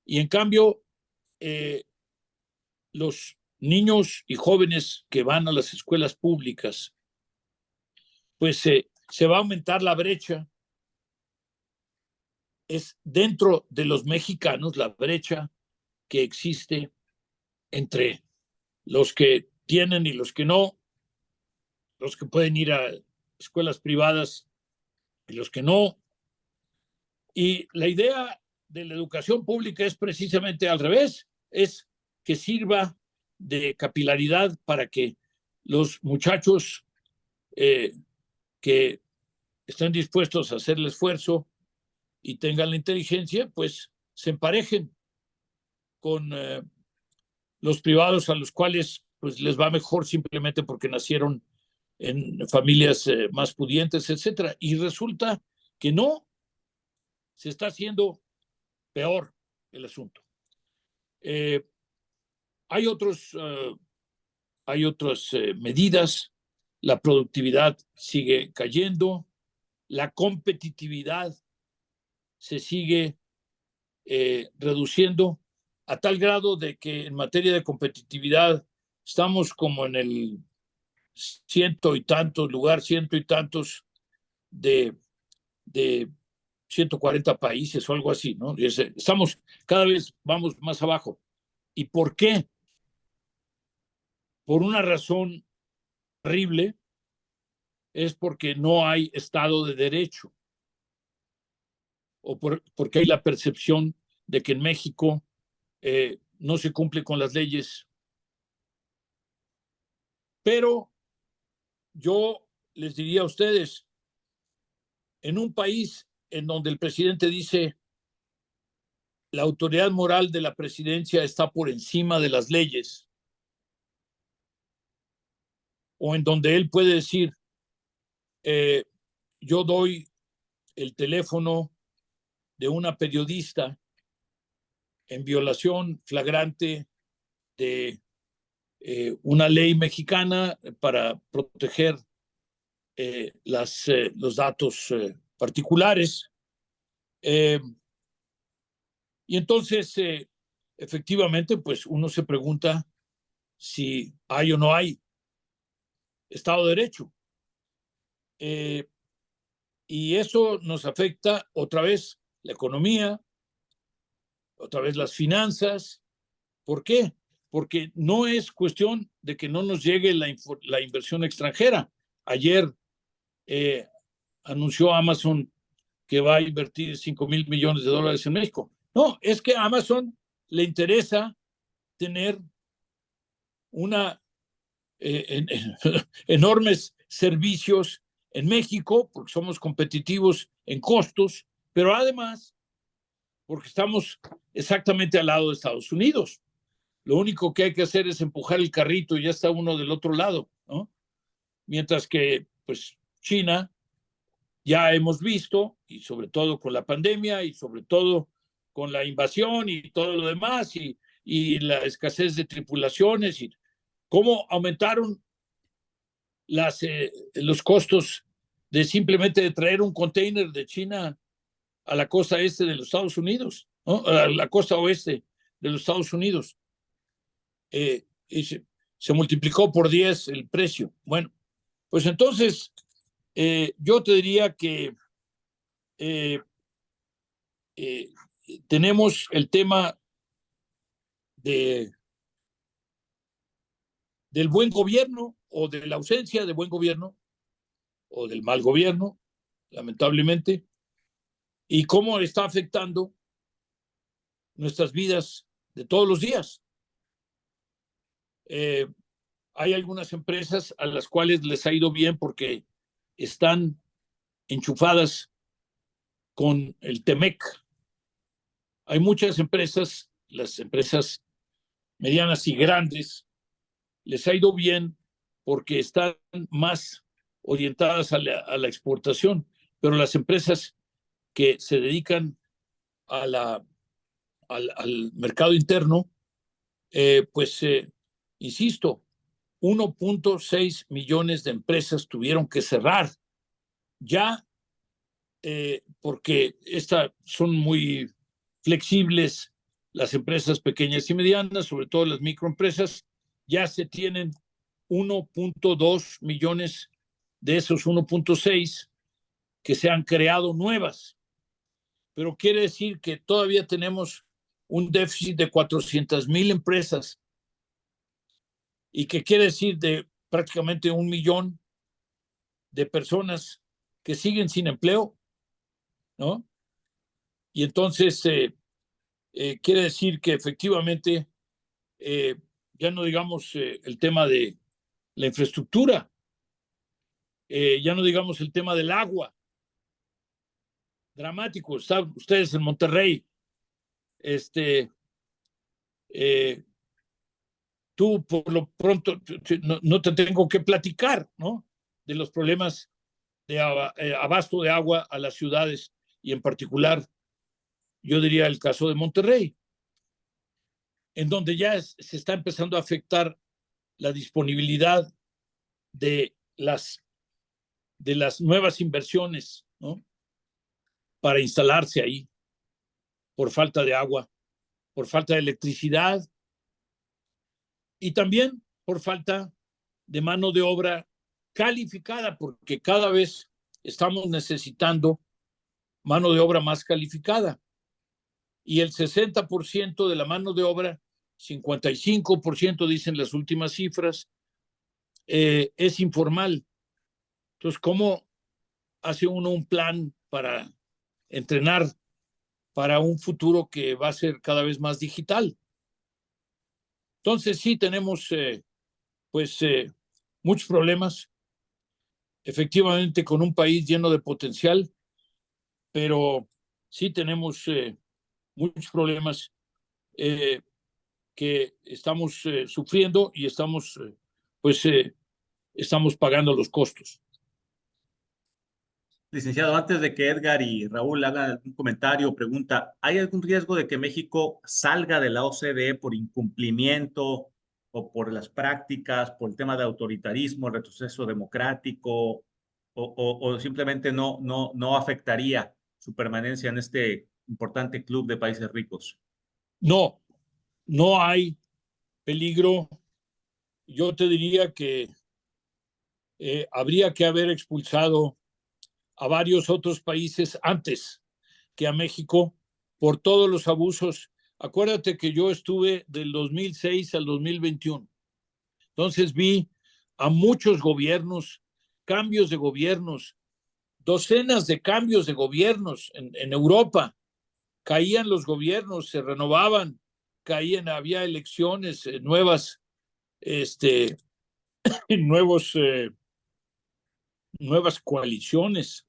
Y en cambio, los niños y jóvenes que van a las escuelas públicas, pues se va a aumentar la brecha. Es dentro de los mexicanos la brecha que existe entre los que tienen y los que no, los que pueden ir a escuelas privadas y los que no. Y la idea de la educación pública es precisamente al revés, es que sirva de capilaridad para que los muchachos que estén dispuestos a hacer el esfuerzo y tengan la inteligencia, pues se emparejen con los privados a los cuales pues les va mejor simplemente porque nacieron en familias más pudientes, etcétera. Y resulta que no, se está haciendo peor el asunto. Hay otras medidas, la productividad sigue cayendo, la competitividad se sigue reduciendo a tal grado de que en materia de competitividad estamos como en el ciento y tantos de 140 países o algo así, ¿no? Estamos cada vez, vamos más abajo. ¿Y por qué? Por una razón horrible, es porque no hay Estado de Derecho, o porque hay la percepción de que en México no se cumple con las leyes. Pero yo les diría a ustedes, en un país en donde el presidente dice la autoridad moral de la presidencia está por encima de las leyes, o en donde él puede decir, yo doy el teléfono de una periodista en violación flagrante de una ley mexicana para proteger los datos particulares. Y entonces, efectivamente, pues uno se pregunta si hay o no hay Estado de Derecho. Y eso nos afecta otra vez la economía, otra vez las finanzas. ¿Por qué? Porque no es cuestión de que no nos llegue la inversión extranjera. Ayer anunció Amazon que va a invertir $5,000 millones en México. No, es que a Amazon le interesa tener enormes servicios en México, porque somos competitivos en costos, pero además porque estamos exactamente al lado de Estados Unidos. Lo único que hay que hacer es empujar el carrito y ya está uno del otro lado, ¿no? Mientras que, pues, China, ya hemos visto, y sobre todo con la pandemia, y sobre todo con la invasión y todo lo demás, y la escasez de tripulaciones, y cómo aumentaron los costos de simplemente de traer un container de China a la costa este de los Estados Unidos, ¿no? A la costa oeste de los Estados Unidos. Y se multiplicó por 10 el precio. Bueno, pues entonces yo te diría que tenemos el tema del buen gobierno o de la ausencia de buen gobierno o del mal gobierno, lamentablemente, y cómo está afectando nuestras vidas de todos los días. Hay algunas empresas a las cuales les ha ido bien porque están enchufadas con el TEMEC. Hay muchas empresas, las empresas medianas y grandes, les ha ido bien porque están más orientadas a la exportación, pero las empresas que se dedican al mercado interno, pues insisto, 1.6 millones de empresas tuvieron que cerrar ya porque son muy flexibles las empresas pequeñas y medianas, sobre todo las microempresas. Ya se tienen 1.2 millones de esos 1.6 que se han creado nuevas, pero quiere decir que todavía tenemos un déficit de 400,000 empresas, y que quiere decir de prácticamente 1 millón de personas que siguen sin empleo, ¿no? Y entonces quiere decir que efectivamente, ya no digamos el tema de la infraestructura, ya no digamos el tema del agua, dramático. Están ustedes en Monterrey, tú por lo pronto no te tengo que platicar, ¿no? De los problemas de abasto de agua a las ciudades y en particular, yo diría el caso de Monterrey, en donde ya se está empezando a afectar la disponibilidad de las nuevas inversiones, ¿no? Para instalarse ahí por falta de agua, por falta de electricidad y también por falta de mano de obra calificada, porque cada vez estamos necesitando mano de obra más calificada. Y el 60% de la mano de obra, 55% dicen las últimas cifras, es informal. Entonces, ¿cómo hace uno un plan para entrenar para un futuro que va a ser cada vez más digital? Entonces, sí tenemos muchos problemas, efectivamente con un país lleno de potencial, pero sí tenemos muchos problemas que estamos sufriendo y estamos pagando los costos. Licenciado, antes de que Edgar y Raúl hagan algún comentario o pregunta, ¿hay algún riesgo de que México salga de la OCDE por incumplimiento o por las prácticas, por el tema de autoritarismo, retroceso democrático, o simplemente no afectaría su permanencia en este importante club de países ricos? No, no hay peligro. Yo te diría que habría que haber expulsado a varios otros países antes que a México por todos los abusos. Acuérdate que yo estuve del 2006 al 2021. Entonces vi a muchos gobiernos, cambios de gobiernos, docenas de cambios de gobiernos en Europa. Caían los gobiernos, se renovaban, había elecciones nuevas, nuevas coaliciones.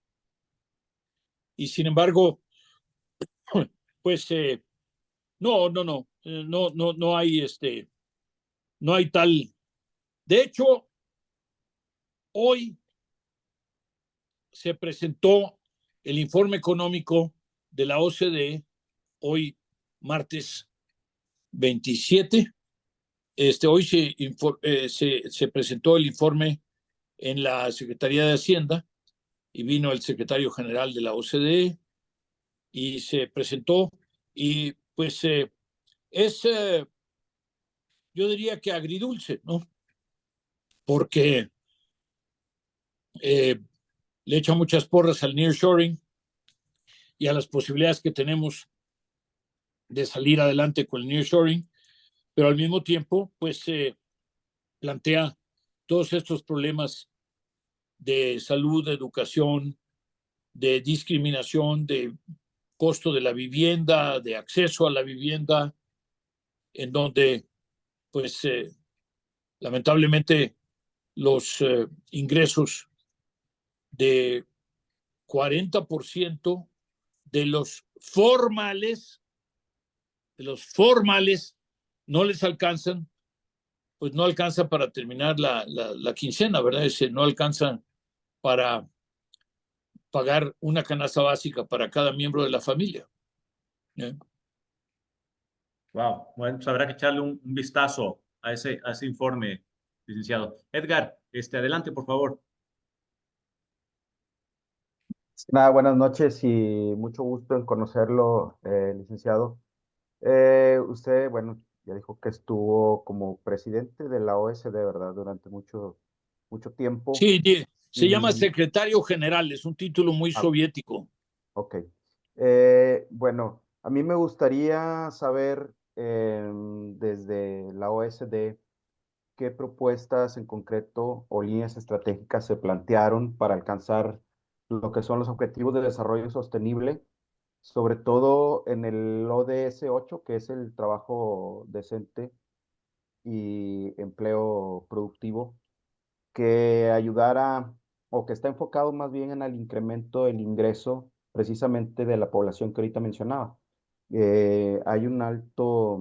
Y sin embargo, pues no hay no hay tal. De hecho, hoy se presentó el informe económico de la OCDE, hoy martes 27. Hoy se presentó el informe en la Secretaría de Hacienda y vino el secretario general de la OCDE y se presentó y pues es, yo diría que agridulce, ¿no? Porque le echa muchas porras al nearshoring y a las posibilidades que tenemos de salir adelante con el nearshoring, pero al mismo tiempo, pues plantea todos estos problemas de salud, de educación, de discriminación, de costo de la vivienda, de acceso a la vivienda, en donde, pues, lamentablemente, los ingresos de 40% de los formales no les alcanzan, pues no alcanza para terminar la quincena, ¿verdad? No alcanzan para pagar una canasta básica para cada miembro de la familia. Wow, bueno, pues habrá que echarle un vistazo a ese informe, licenciado. Edgar, adelante, por favor. Nada, buenas noches y mucho gusto en conocerlo, licenciado. Usted, bueno, ya dijo que estuvo como presidente de la OSD, ¿verdad? Durante mucho tiempo. Sí, se llama Y, secretario general, es un título muy soviético. ok. Bueno, a mí me gustaría saber desde la OSD qué propuestas en concreto o líneas estratégicas se plantearon para alcanzar lo que son los objetivos de desarrollo sostenible, sobre todo en el ODS 8, que es el trabajo decente y empleo productivo, que ayudara o que está enfocado más bien en el incremento del ingreso precisamente de la población que ahorita mencionaba. Hay un alto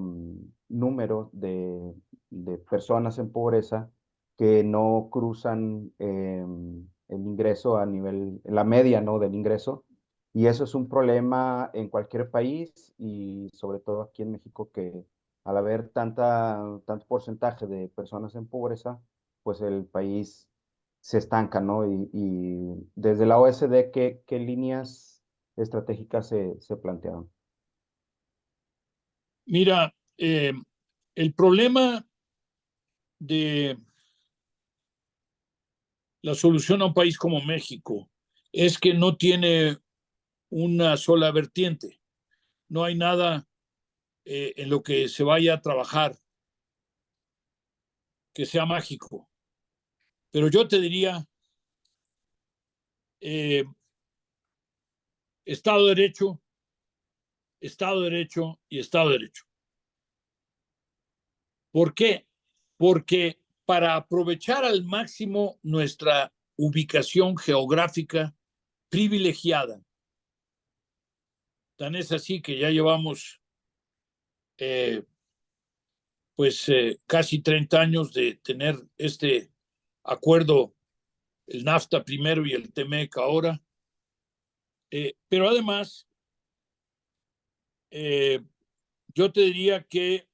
número de personas en pobreza que no cruzan el ingreso a nivel, la media, ¿no?, del ingreso. Y eso es un problema en cualquier país y sobre todo aquí en México, que al haber tanto porcentaje de personas en pobreza, pues el país se estanca, ¿no? Y desde la OSD, ¿qué líneas estratégicas se plantearon? Mira, el problema de la solución a un país como México es que no tiene una sola vertiente. No hay nada en lo que se vaya a trabajar que sea mágico. Pero yo te diría, Estado de Derecho, Estado de Derecho y Estado de Derecho. ¿Por qué? Porque para aprovechar al máximo nuestra ubicación geográfica privilegiada, tan es así que ya llevamos casi 30 años de tener este acuerdo, el NAFTA primero y el TMEC ahora, pero además yo te diría que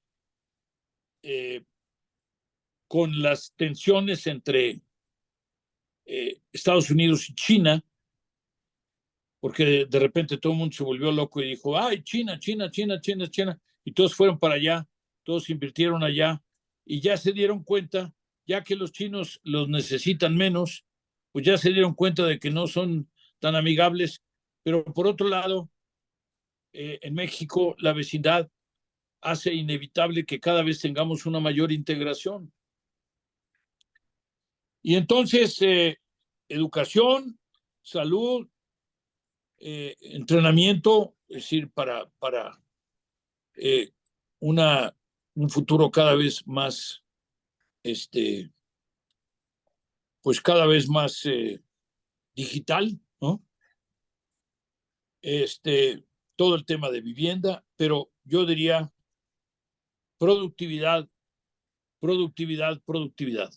con las tensiones entre Estados Unidos y China, porque de repente todo el mundo se volvió loco y dijo, ay, China, China, China, China, China, y todos fueron para allá, todos invirtieron allá, y ya se dieron cuenta, ya que los chinos los necesitan menos, pues ya se dieron cuenta de que no son tan amigables, pero por otro lado, en México la vecindad hace inevitable que cada vez tengamos una mayor integración. Y entonces, educación, salud, entrenamiento, es decir, para un futuro cada vez más, pues cada vez más digital, ¿no? Todo el tema de vivienda, pero yo diría productividad, productividad, productividad.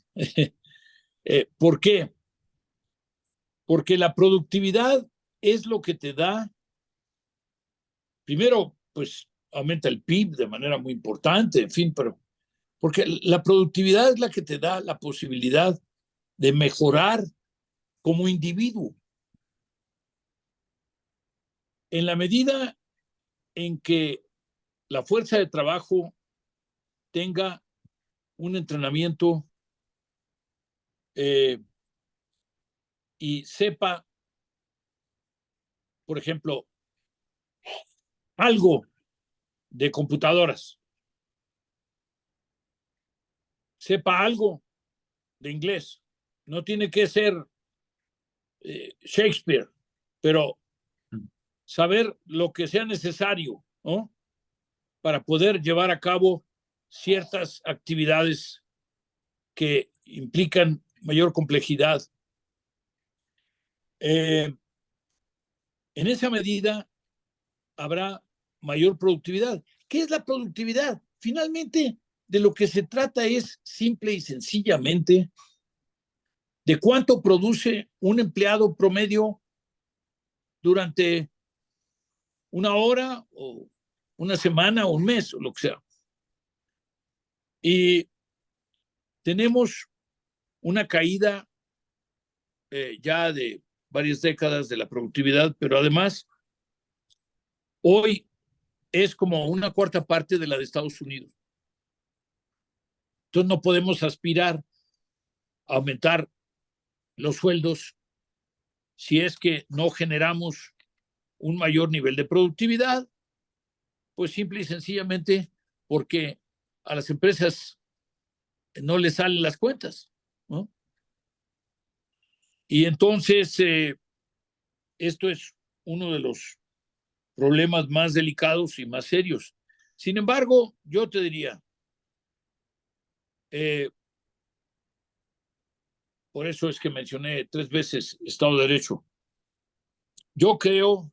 ¿Por qué? Porque la productividad es lo que te da, primero, pues aumenta el PIB de manera muy importante, en fin, pero porque la productividad es la que te da la posibilidad de mejorar como individuo. En la medida en que la fuerza de trabajo tenga un entrenamiento y sepa, por ejemplo, algo de computadoras, sepa algo de inglés, no tiene que ser Shakespeare, pero saber lo que sea necesario, ¿no?, para poder llevar a cabo ciertas actividades que implican mayor complejidad. En esa medida habrá mayor productividad. ¿Qué es la productividad? Finalmente, de lo que se trata es simple y sencillamente de cuánto produce un empleado promedio durante una hora o una semana o un mes o lo que sea. Y tenemos una caída ya de varias décadas de la productividad, pero además hoy es como una cuarta parte de la de Estados Unidos. Entonces no podemos aspirar a aumentar los sueldos si es que no generamos un mayor nivel de productividad, pues simple y sencillamente porque a las empresas no le salen las cuentas, ¿no? Y entonces esto es uno de los problemas más delicados y más serios. Sin embargo, yo te diría, por eso es que mencioné 3 veces Estado de Derecho. Yo creo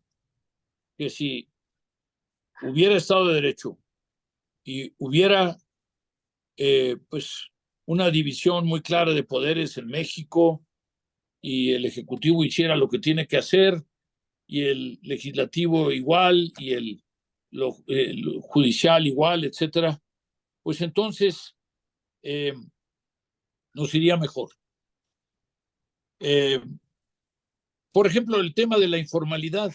que si hubiera Estado de Derecho y hubiera pues una división muy clara de poderes en México y el Ejecutivo hiciera lo que tiene que hacer y el Legislativo igual y el Judicial igual, etcétera, pues entonces nos iría mejor. Por ejemplo, el tema de la informalidad.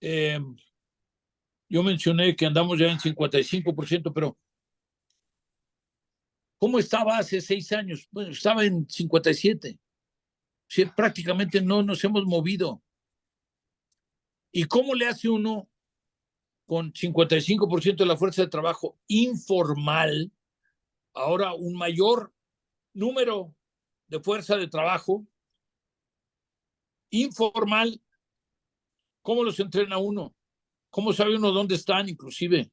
Yo mencioné que andamos ya en 55%, pero ¿cómo estaba hace 6 años? Bueno, estaba en 57%. Sí, prácticamente no nos hemos movido. ¿Y cómo le hace uno con 55% de la fuerza de trabajo informal, ahora un mayor número de fuerza de trabajo informal? ¿Cómo los entrena uno? ¿Cómo sabe uno dónde están, inclusive?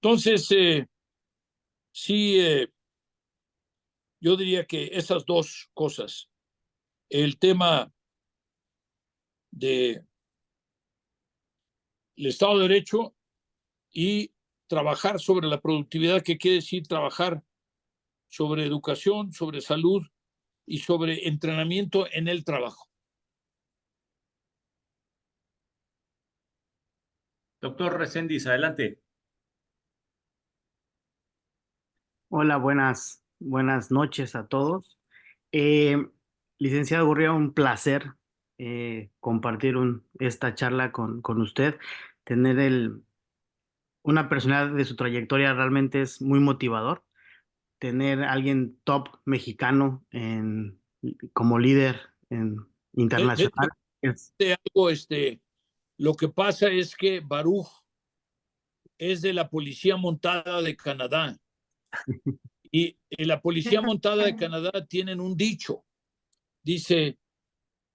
Entonces, sí, yo diría que esas 2 cosas, el tema del Estado de Derecho y trabajar sobre la productividad, que quiere decir trabajar sobre educación, sobre salud y sobre entrenamiento en el trabajo. Doctor Reséndiz, adelante. Hola, buenas noches a todos. Eh, Licenciado Gurría, un placer compartir esta charla con usted. Tener una personalidad de su trayectoria realmente es muy motivador. Tener a alguien top mexicano como líder internacional. Algo, lo que pasa es que Baruch es de la Policía Montada de Canadá. Y en la Policía Montada de Canadá tienen un dicho. Dice,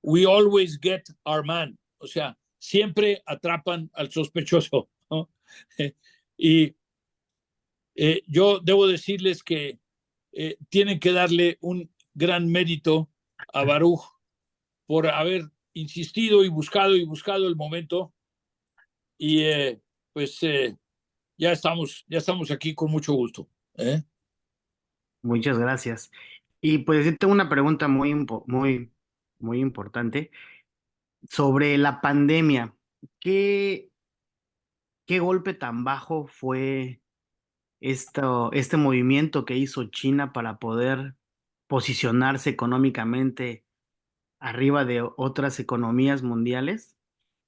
we always get our man. O sea, siempre atrapan al sospechoso, ¿no? Y yo debo decirles que tienen que darle un gran mérito a Baruch por haber insistido y buscado el momento. Y pues ya estamos aquí con mucho gusto. Muchas gracias. Y pues yo tengo una pregunta muy importante sobre la pandemia. ¿Qué golpe tan bajo fue este movimiento que hizo China para poder posicionarse económicamente arriba de otras economías mundiales?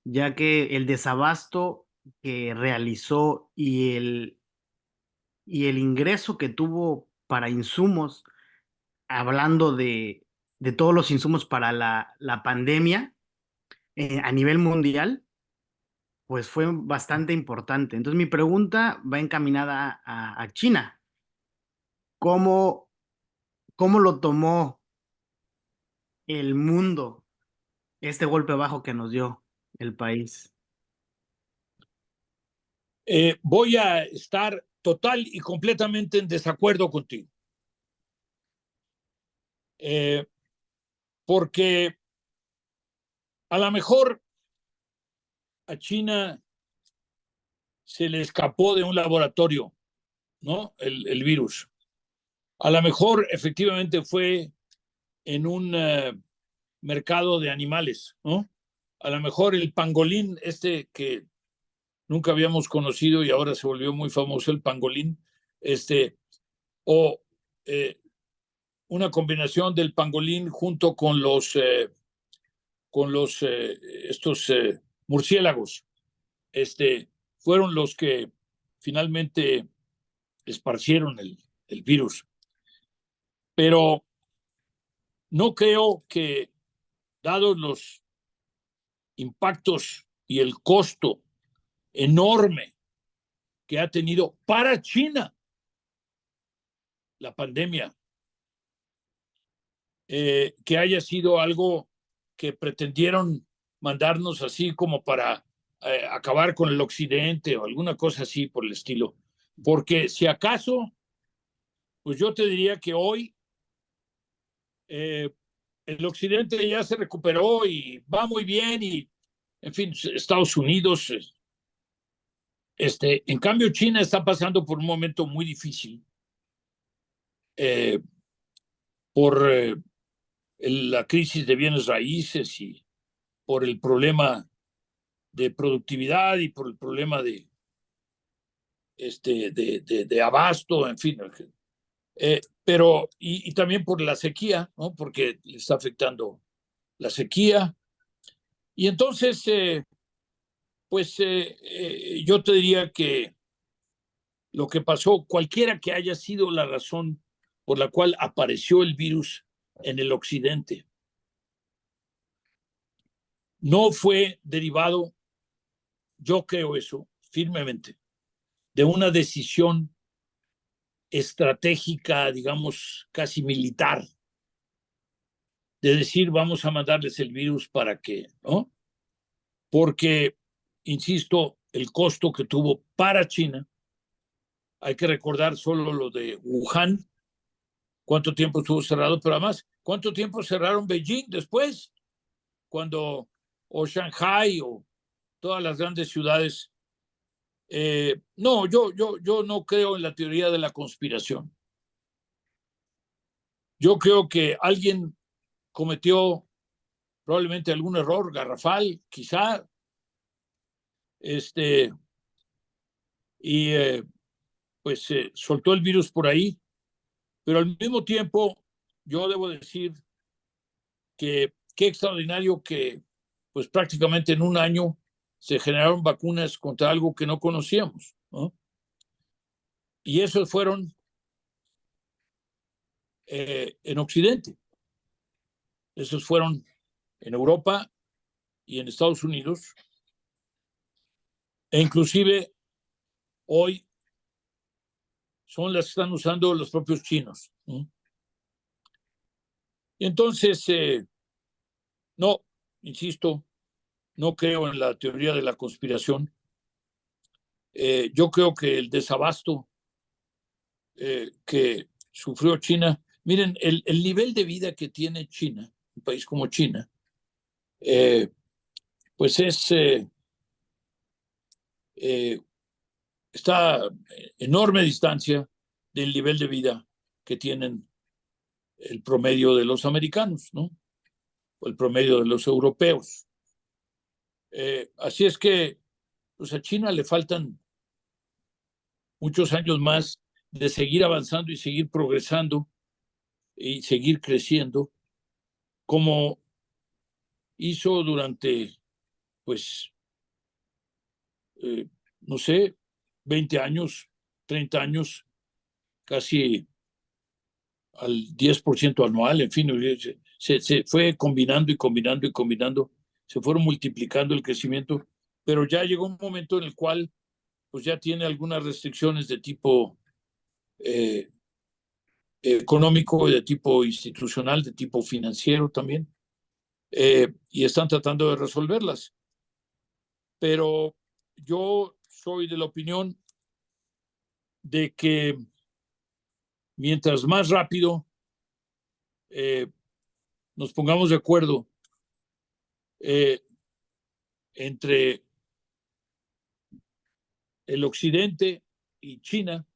Ya que el desabasto que realizó y el ingreso que tuvo para insumos, hablando de todos los insumos para la pandemia a nivel mundial, pues fue bastante importante. Entonces mi pregunta va encaminada a China. ¿Cómo, cómo lo tomó el mundo este golpe bajo que nos dio el país? Voy a estar total y completamente en desacuerdo contigo. Porque a lo mejor a China se le escapó de un laboratorio, ¿no? El virus. A lo mejor efectivamente fue en un mercado de animales, ¿no? A lo mejor el pangolín, que nunca habíamos conocido y ahora se volvió muy famoso, el pangolín, o una combinación del pangolín junto con estos murciélagos, fueron los que finalmente esparcieron el virus. Pero no creo que, dados los impactos y el costo enorme que ha tenido para China la pandemia, que haya sido algo que pretendieron mandarnos así como para acabar con el occidente o alguna cosa así por el estilo. Porque si acaso, pues yo te diría que hoy el occidente ya se recuperó y va muy bien y, en fin, Estados Unidos, en cambio China está pasando por un momento muy difícil por la crisis de bienes raíces y por el problema de productividad y por el problema de abasto, en fin. Pero, y también por la sequía, ¿no? Porque le está afectando la sequía. Y entonces, pues yo te diría que lo que pasó, cualquiera que haya sido la razón por la cual apareció el virus en el occidente, no fue derivado, yo creo eso firmemente, de una decisión estratégica, digamos, casi militar, de decir, vamos a mandarles el virus para que, ¿no? Porque, insisto, el costo que tuvo para China, hay que recordar solo lo de Wuhan, cuánto tiempo estuvo cerrado, pero además, cuánto tiempo cerraron Beijing después, cuando, o Shanghai, o todas las grandes ciudades. No, yo no creo en la teoría de la conspiración. Yo creo que alguien cometió probablemente algún error garrafal, quizá, y pues soltó el virus por ahí, pero al mismo tiempo yo debo decir que qué extraordinario que pues prácticamente en un año se generaron vacunas contra algo que no conocíamos, ¿no? Y esos fueron en Occidente, esos fueron en Europa y en Estados Unidos, e inclusive hoy son las que están usando los propios chinos, ¿no? Y entonces, no, insisto, no creo en la teoría de la conspiración. Yo creo que el desabasto que sufrió China, miren, el nivel de vida que tiene China, un país como China, pues está a enorme distancia del nivel de vida que tienen el promedio de los americanos, ¿no? O el promedio de los europeos. Así es que pues a China le faltan muchos años más de seguir avanzando y seguir progresando y seguir creciendo como hizo durante, pues, no sé, 20 años, 30 años, casi al 10% anual, en fin, se fue combinando y combinando y combinando, se fueron multiplicando el crecimiento, pero ya llegó un momento en el cual pues ya tiene algunas restricciones de tipo económico, de tipo institucional, de tipo financiero también, y están tratando de resolverlas. Pero yo soy de la opinión de que mientras más rápido nos pongamos de acuerdo entre el occidente y China,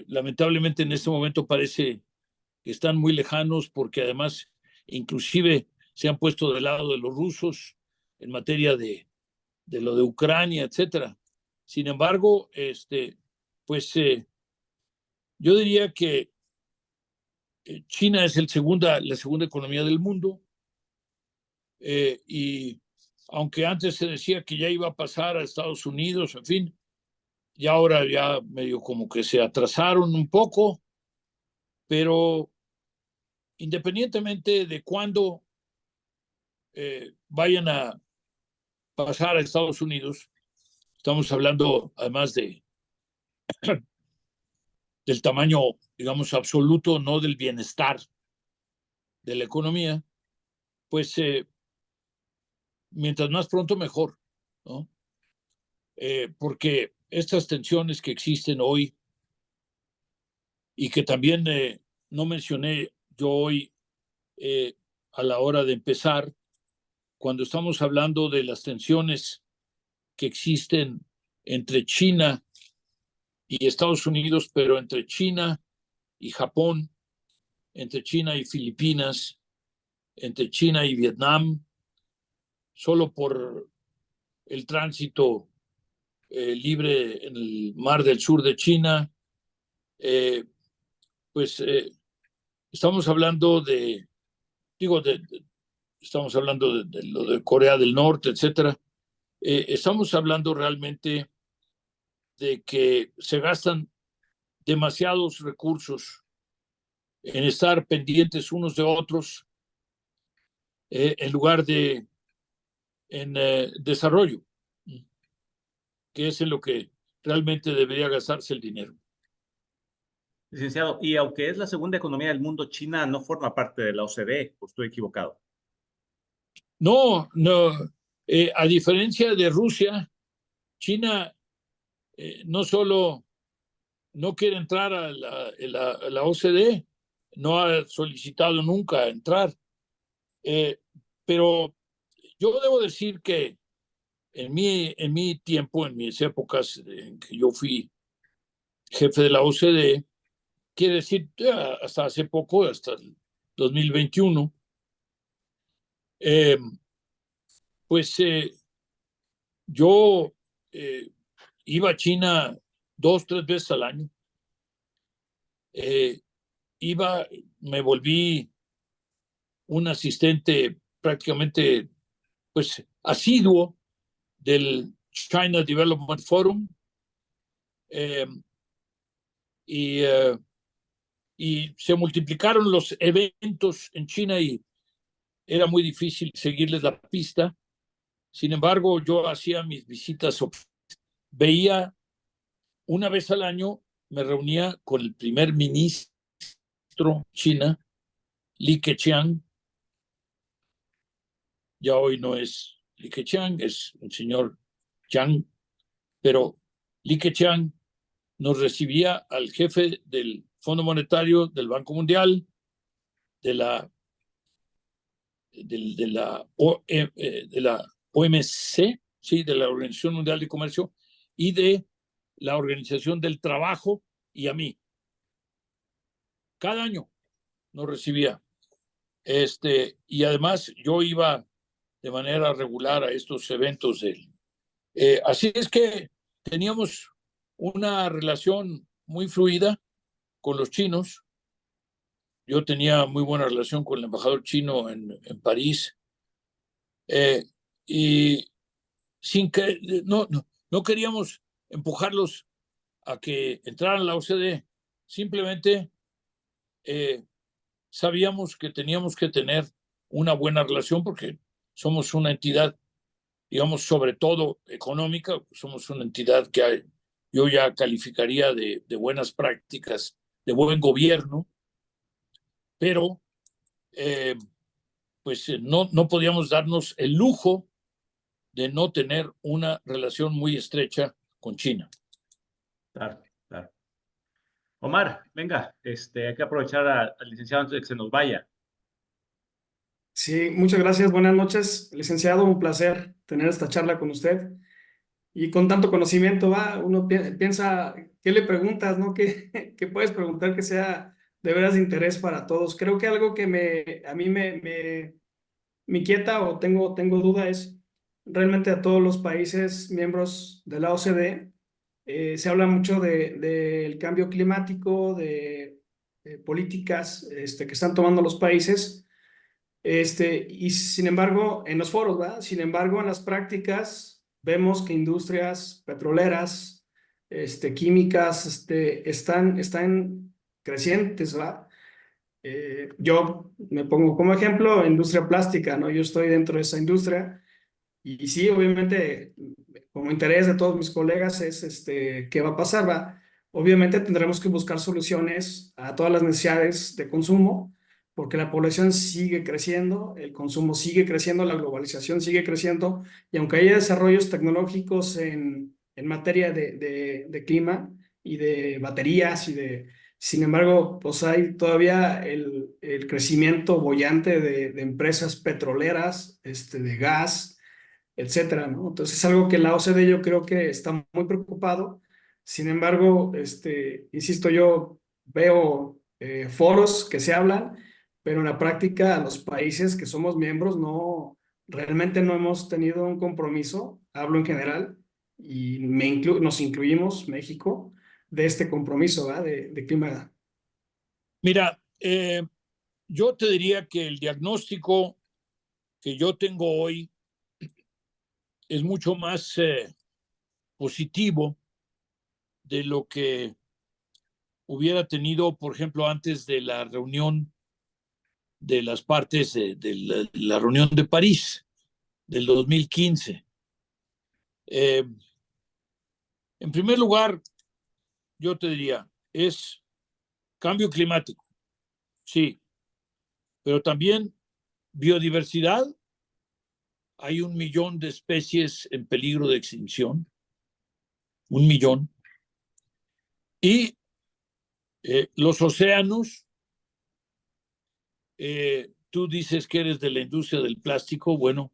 lamentablemente en este momento parece que están muy lejanos porque además inclusive se han puesto del lado de los rusos en materia de lo de Ucrania, etcétera. Sin embargo, pues yo diría que China es la segunda economía del mundo, y aunque antes se decía que ya iba a pasar a Estados Unidos, en fin, y ahora ya medio como que se atrasaron un poco, pero independientemente de cuándo vayan a pasar a Estados Unidos, Estamos hablando además del tamaño, digamos, absoluto, no del bienestar de la economía, pues mientras más pronto mejor, ¿no? Porque estas tensiones que existen hoy y que también no mencioné yo hoy a la hora de empezar, cuando estamos hablando de las tensiones que existen entre China y Estados Unidos, pero entre China y Japón, entre China y Filipinas, entre China y Vietnam, solo por el tránsito libre en el mar del sur de China, pues estamos hablando estamos hablando de lo de Corea del Norte, etcétera. Estamos hablando realmente de que se gastan demasiados recursos en estar pendientes unos de otros en lugar de en desarrollo, que es en lo que realmente debería gastarse el dinero. Licenciado, y aunque es la segunda economía del mundo, China no forma parte de la OCDE, o estoy equivocado. No, a diferencia de Rusia, China no solo no quiere entrar a la OCDE, no ha solicitado nunca entrar, pero yo debo decir que en mi tiempo, en mis épocas en que yo fui jefe de la OCDE, quiere decir hasta hace poco, hasta el 2021, pues yo iba a China 2, 3 veces al año. Me volví un asistente prácticamente pues asiduo del China Development Forum y se multiplicaron los eventos en China y era muy difícil seguirles la pista. Sin embargo, yo hacía mis visitas, veía una vez al año, me reunía con el primer ministro China, Li Keqiang. Ya hoy no es Li Keqiang, es un señor Yang, pero Li Keqiang nos recibía al jefe del Fondo Monetario, del Banco Mundial, de la OMC, sí, de la Organización Mundial de Comercio, y de la Organización del Trabajo, y a mí. Cada año nos recibía. Y además yo iba de manera regular a estos eventos de él. Así es que teníamos una relación muy fluida con los chinos. Yo tenía muy buena relación con el embajador chino en París. Y sin que no queríamos empujarlos a que entraran a la OCDE. Simplemente sabíamos que teníamos que tener una buena relación porque somos una entidad, digamos, sobre todo económica, somos una entidad que yo ya calificaría de buenas prácticas, de buen gobierno, pero pues no podíamos darnos el lujo de no tener una relación muy estrecha con China. Claro, claro. Omar, venga, hay que aprovechar al licenciado antes de que se nos vaya. Sí, muchas gracias. Buenas noches, licenciado. Un placer tener esta charla con usted. Y con tanto conocimiento, uno piensa, ¿qué le preguntas, no? ¿Qué puedes preguntar que sea de veras de interés para todos? Creo que algo que a mí me inquieta o tengo duda es realmente a todos los países miembros de la OCDE. Se habla mucho del cambio climático, de políticas que están tomando los países. Y sin embargo, en los foros, ¿verdad? Sin embargo, en las prácticas vemos que industrias petroleras, químicas, están crecientes, ¿verdad? Yo me pongo como ejemplo industria plástica, ¿no? Yo estoy dentro de esa industria Y sí, obviamente, como interés de todos mis colegas es ¿qué va a pasar? Obviamente tendremos que buscar soluciones a todas las necesidades de consumo, porque la población sigue creciendo, el consumo sigue creciendo, la globalización sigue creciendo, y aunque haya desarrollos tecnológicos en materia de clima y de baterías sin embargo, pues hay todavía el crecimiento boyante de empresas petroleras, de gas, etcétera, ¿no? Entonces es algo que la OCDE yo creo que está muy preocupado. Sin embargo, insisto, yo veo foros que se hablan, pero en la práctica los países que somos miembros realmente no hemos tenido un compromiso, hablo en general, y nos incluimos, México, de este compromiso, ¿verdad? De clima. Mira, yo te diría que el diagnóstico que yo tengo hoy es mucho más positivo de lo que hubiera tenido, por ejemplo, antes de la reunión de las partes de la reunión de París del 2015. En primer lugar, yo te diría, es cambio climático, sí, pero también biodiversidad. Hay 1 millón de especies en peligro de extinción, 1 millón. Y los océanos, tú dices que eres de la industria del plástico. Bueno,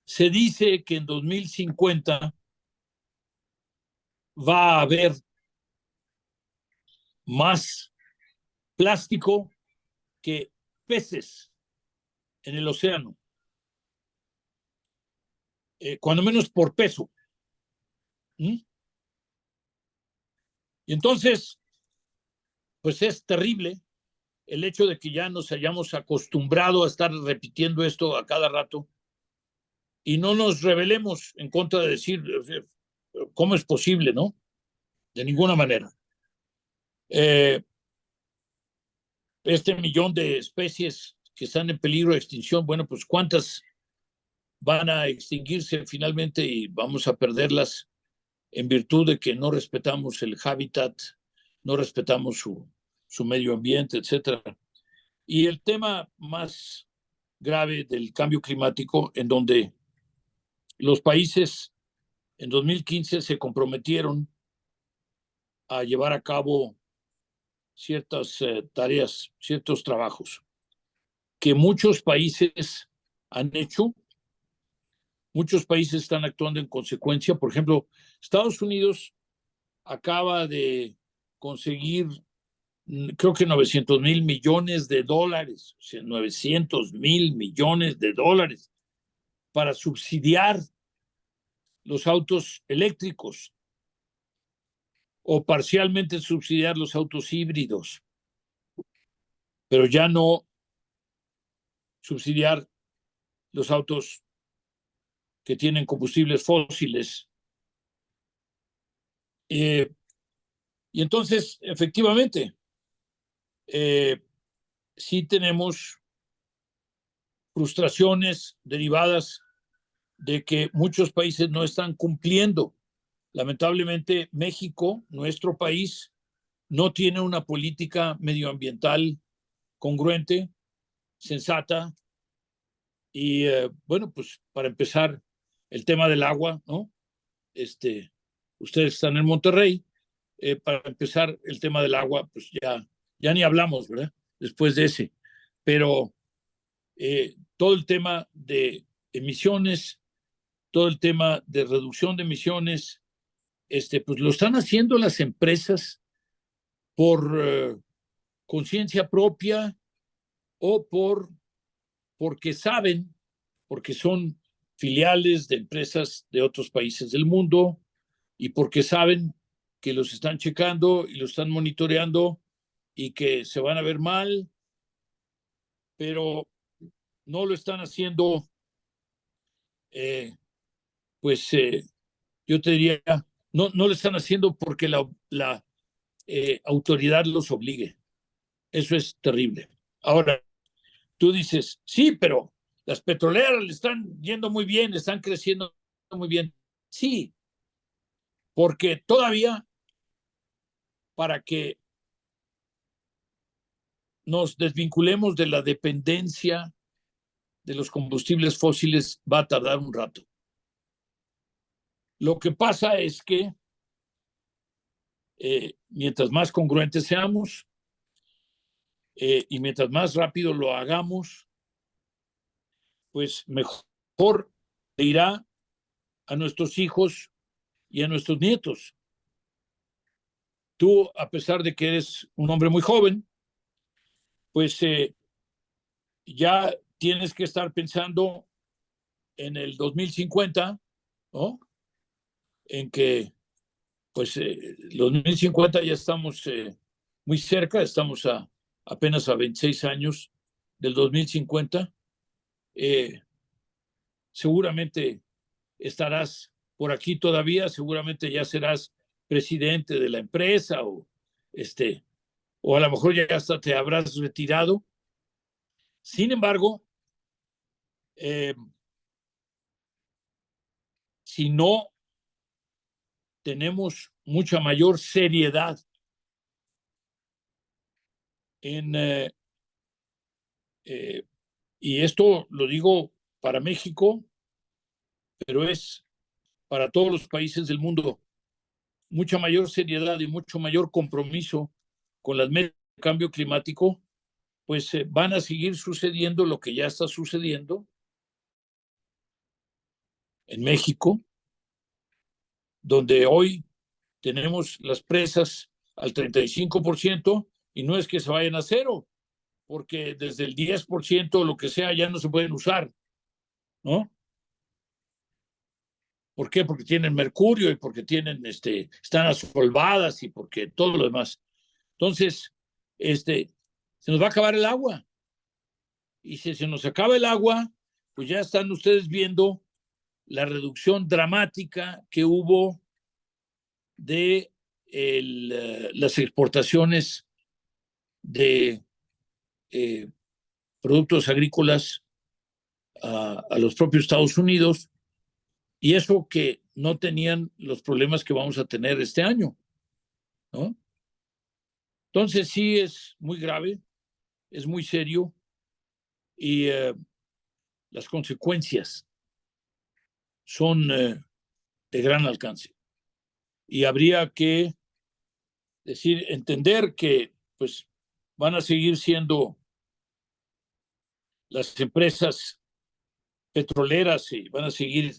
se dice que en 2050 va a haber más plástico que peces en el océano, cuando menos por peso. Y entonces, pues es terrible el hecho de que ya nos hayamos acostumbrado a estar repitiendo esto a cada rato y no nos rebelemos en contra de decir, ¿cómo es posible, no? De ninguna manera. Este 1 millón de especies que están en peligro de extinción, bueno, pues ¿cuántas van a extinguirse finalmente y vamos a perderlas en virtud de que no respetamos el hábitat, no respetamos su medio ambiente, etcétera? Y el tema más grave del cambio climático, en donde los países en 2015 se comprometieron a llevar a cabo ciertas tareas, ciertos trabajos que muchos países han hecho. Muchos países están actuando en consecuencia. Por ejemplo, Estados Unidos acaba de conseguir, creo que 900,000 millones de dólares, o sea, 900,000 millones de dólares para subsidiar los autos eléctricos o parcialmente subsidiar los autos híbridos, pero ya no subsidiar los autos que tienen combustibles fósiles. Y entonces, efectivamente, sí tenemos frustraciones derivadas de que muchos países no están cumpliendo. Lamentablemente, México, nuestro país, no tiene una política medioambiental congruente, sensata. Y bueno, pues para empezar, el tema del agua, ¿no? Ustedes están en Monterrey. Para empezar, el tema del agua, pues ya ni hablamos, ¿verdad? Después de ese. Pero todo el tema de emisiones, todo el tema de reducción de emisiones, pues lo están haciendo las empresas por conciencia propia o porque saben, porque son filiales de empresas de otros países del mundo y porque saben que los están checando y los están monitoreando y que se van a ver mal, pero no lo están haciendo, yo te diría, no lo están haciendo porque la autoridad los obligue. Eso es terrible. Ahora, tú dices, sí, pero las petroleras le están yendo muy bien, están creciendo muy bien. Sí, porque todavía para que nos desvinculemos de la dependencia de los combustibles fósiles va a tardar un rato. Lo que pasa es que mientras más congruentes seamos y mientras más rápido lo hagamos, pues mejor irá a nuestros hijos y a nuestros nietos. Tú, a pesar de que eres un hombre muy joven, pues ya tienes que estar pensando en el 2050, ¿no? En que, pues, los 2050 ya estamos muy cerca, estamos apenas a 26 años del 2050. Seguramente estarás por aquí todavía, seguramente ya serás presidente de la empresa o a lo mejor ya hasta te habrás retirado. Sin embargo, si no tenemos mucha mayor seriedad y esto lo digo para México, pero es para todos los países del mundo, mucha mayor seriedad y mucho mayor compromiso con las metas de cambio climático, pues van a seguir sucediendo lo que ya está sucediendo en México, donde hoy tenemos las presas al 35% y no es que se vayan a cero, porque desde el 10% o lo que sea ya no se pueden usar, ¿no? ¿Por qué? Porque tienen mercurio y porque están asolvadas y porque todo lo demás. Entonces, se nos va a acabar el agua. Y si se nos acaba el agua, pues ya están ustedes viendo la reducción dramática que hubo de las exportaciones de productos agrícolas a los propios Estados Unidos, y eso que no tenían los problemas que vamos a tener este año, ¿no? Entonces sí es muy grave, es muy serio, y las consecuencias son de gran alcance. Y habría que entender que pues van a seguir siendo las empresas petroleras y van a seguir,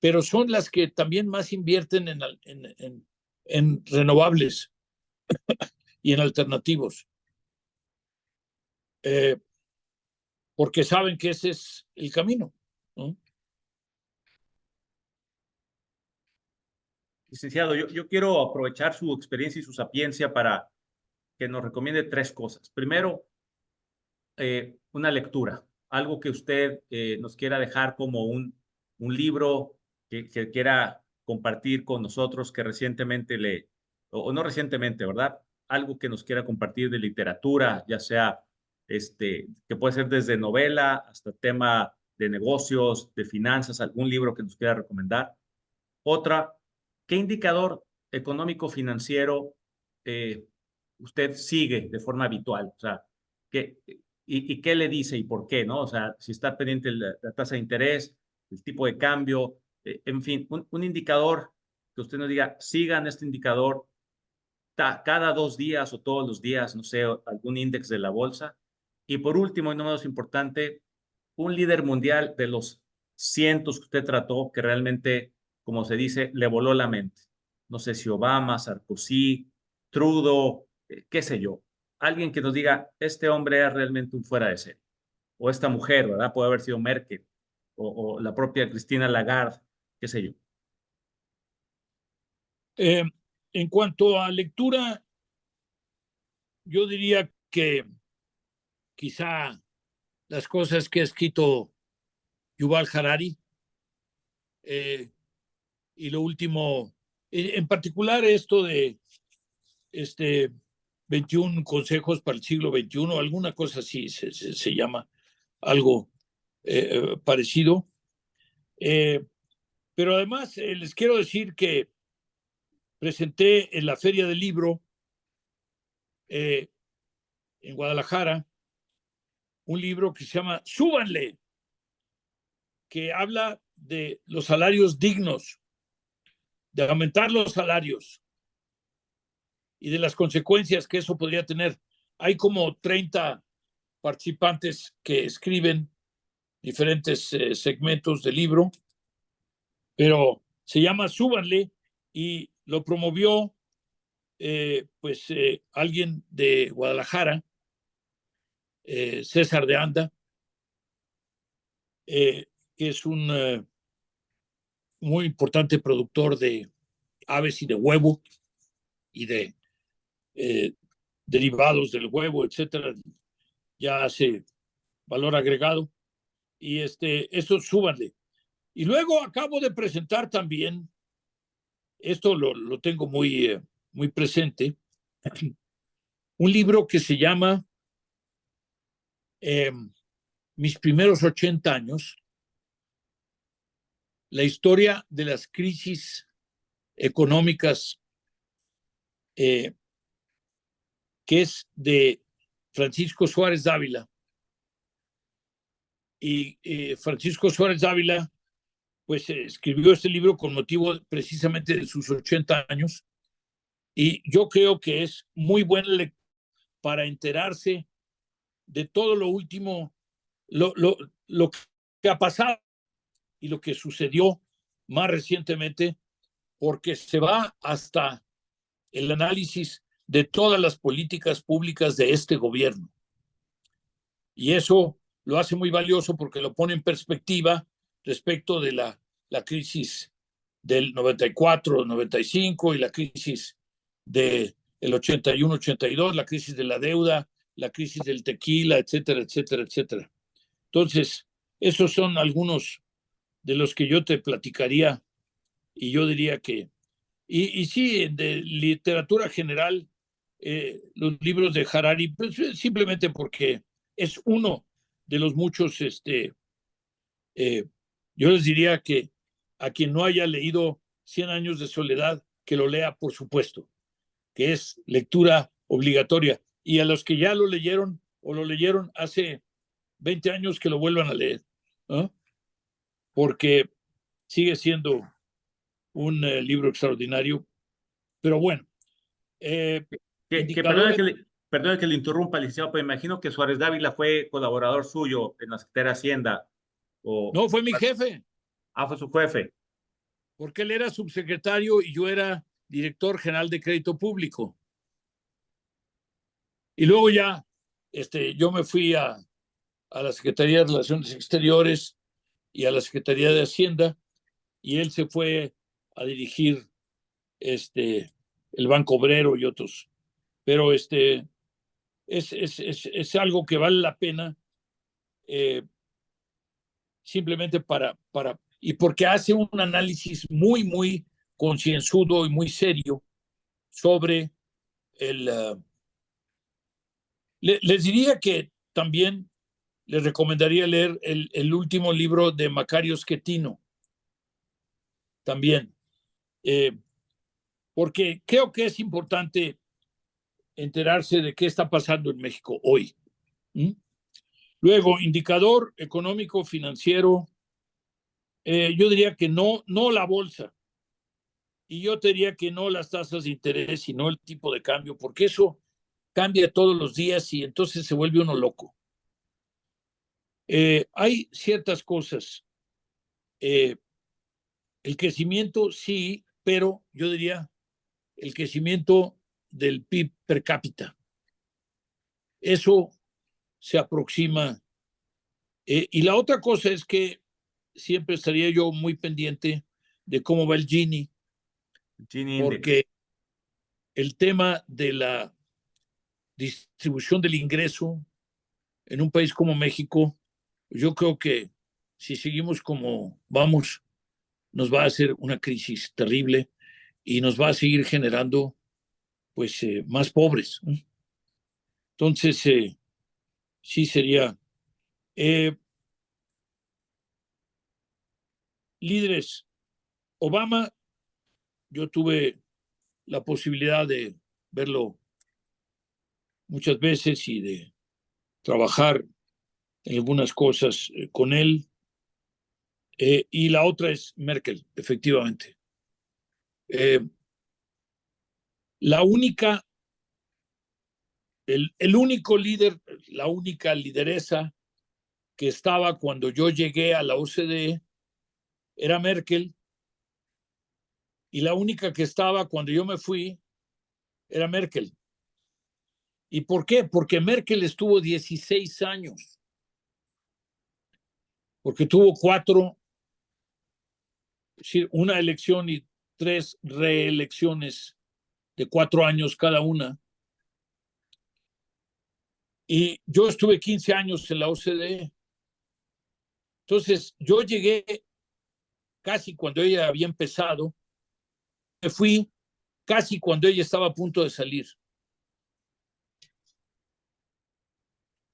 pero son las que también más invierten en renovables y en alternativos, porque saben que ese es el camino, ¿no? Licenciado, yo quiero aprovechar su experiencia y su sapiencia para que nos recomiende tres cosas. Primero, una lectura, algo que usted nos quiera dejar como un libro que quiera compartir con nosotros, que recientemente o no recientemente, ¿verdad? Algo que nos quiera compartir de literatura, ya sea que puede ser desde novela hasta tema de negocios, de finanzas, algún libro que nos quiera recomendar. Otra, ¿qué indicador económico financiero usted sigue de forma habitual? O sea, ¿y qué le dice y por qué, no? O sea, si está pendiente la tasa de interés, el tipo de cambio, en fin, un indicador que usted nos diga, sigan este indicador cada 2 días o todos los días, no sé, algún índice de la bolsa. Y por último, y no menos importante, un líder mundial de los cientos que usted trató que realmente, como se dice, le voló la mente. No sé si Obama, Sarkozy, Trudeau, qué sé yo. Alguien que nos diga, este hombre es realmente un fuera de serie. O esta mujer, ¿verdad? Puede haber sido Merkel o la propia Cristina Lagarde, qué sé yo. En cuanto a lectura, yo diría que quizá las cosas que ha escrito Yuval Harari, y lo último, en particular esto de 21 consejos para el siglo XXI, alguna cosa así se llama, algo parecido. Pero además les quiero decir que presenté en la Feria del Libro en Guadalajara un libro que se llama Súbanle, que habla de los salarios dignos, de aumentar los salarios y de las consecuencias que eso podría tener. Hay como 30 participantes que escriben diferentes segmentos del libro, pero se llama Súbanle y lo promovió alguien de Guadalajara, César de Anda, que es un muy importante productor de aves y de huevo y de derivados del huevo, etcétera. Ya hace valor agregado. Y eso súbanle. Y luego acabo de presentar también, esto lo tengo muy presente, un libro que se llama Mis primeros 80 años, la historia de las crisis económicas, que es de Francisco Suárez Dávila. Y Francisco Suárez Dávila, pues escribió este libro con motivo precisamente de sus 80 años. Y yo creo que es muy buena para enterarse de todo lo último, lo que ha pasado y lo que sucedió más recientemente, porque se va hasta el análisis de todas las políticas públicas de este gobierno. Y eso lo hace muy valioso porque lo pone en perspectiva respecto de la crisis del 94, 95 y la crisis del 81, 82, la crisis de la deuda, la crisis del tequila, etcétera, etcétera, etcétera. Entonces, esos son algunos de los que yo te platicaría y yo diría que, y sí, de literatura general, los libros de Harari, pues, simplemente porque es uno de los muchos, yo les diría que a quien no haya leído 100 años de soledad, que lo lea, por supuesto, que es lectura obligatoria. Y a los que ya lo leyeron o lo leyeron hace 20 años, que lo vuelvan a leer, ¿no? Porque sigue siendo un libro extraordinario. Pero bueno. Perdone que le interrumpa, licenciado, pero imagino que Suárez Dávila fue colaborador suyo en la Secretaría de Hacienda. No, fue mi jefe. Ah, fue su jefe. Porque él era subsecretario y yo era director general de Crédito Público. Y luego ya yo me fui a la Secretaría de Relaciones Exteriores y a la Secretaría de Hacienda, y él se fue a dirigir el Banco Obrero y otros. Pero es algo que vale la pena, simplemente y porque hace un análisis muy, muy concienzudo y muy serio sobre les diría que también les recomendaría leer el último libro de Macario Schettino, también, porque creo que es importante enterarse de qué está pasando en México hoy. Luego, indicador económico financiero, yo diría que no la bolsa, y yo te diría que no las tasas de interés, sino el tipo de cambio, porque eso cambia todos los días y entonces se vuelve uno loco. Hay ciertas cosas. El crecimiento sí, pero yo diría el crecimiento del PIB per cápita. Eso se aproxima. Y la otra cosa es que siempre estaría yo muy pendiente de cómo va el Gini, porque el tema de la distribución del ingreso en un país como México, yo creo que si seguimos como vamos, nos va a hacer una crisis terrible y nos va a seguir generando pues más pobres. Entonces, sí sería. líderes. Obama, yo tuve la posibilidad de verlo muchas veces y de trabajar en algunas cosas con él. Y la otra es Merkel, efectivamente. La única, el único líder, la única lideresa que estaba cuando yo llegué a la OCDE era Merkel, y la única que estaba cuando yo me fui era Merkel. ¿Y por qué? Porque Merkel estuvo 16 años, porque tuvo 4, es decir, una elección y 3 reelecciones de 4 años cada una. Y yo estuve 15 años en la OCDE. Entonces, yo llegué casi cuando ella había empezado, me fui casi cuando ella estaba a punto de salir.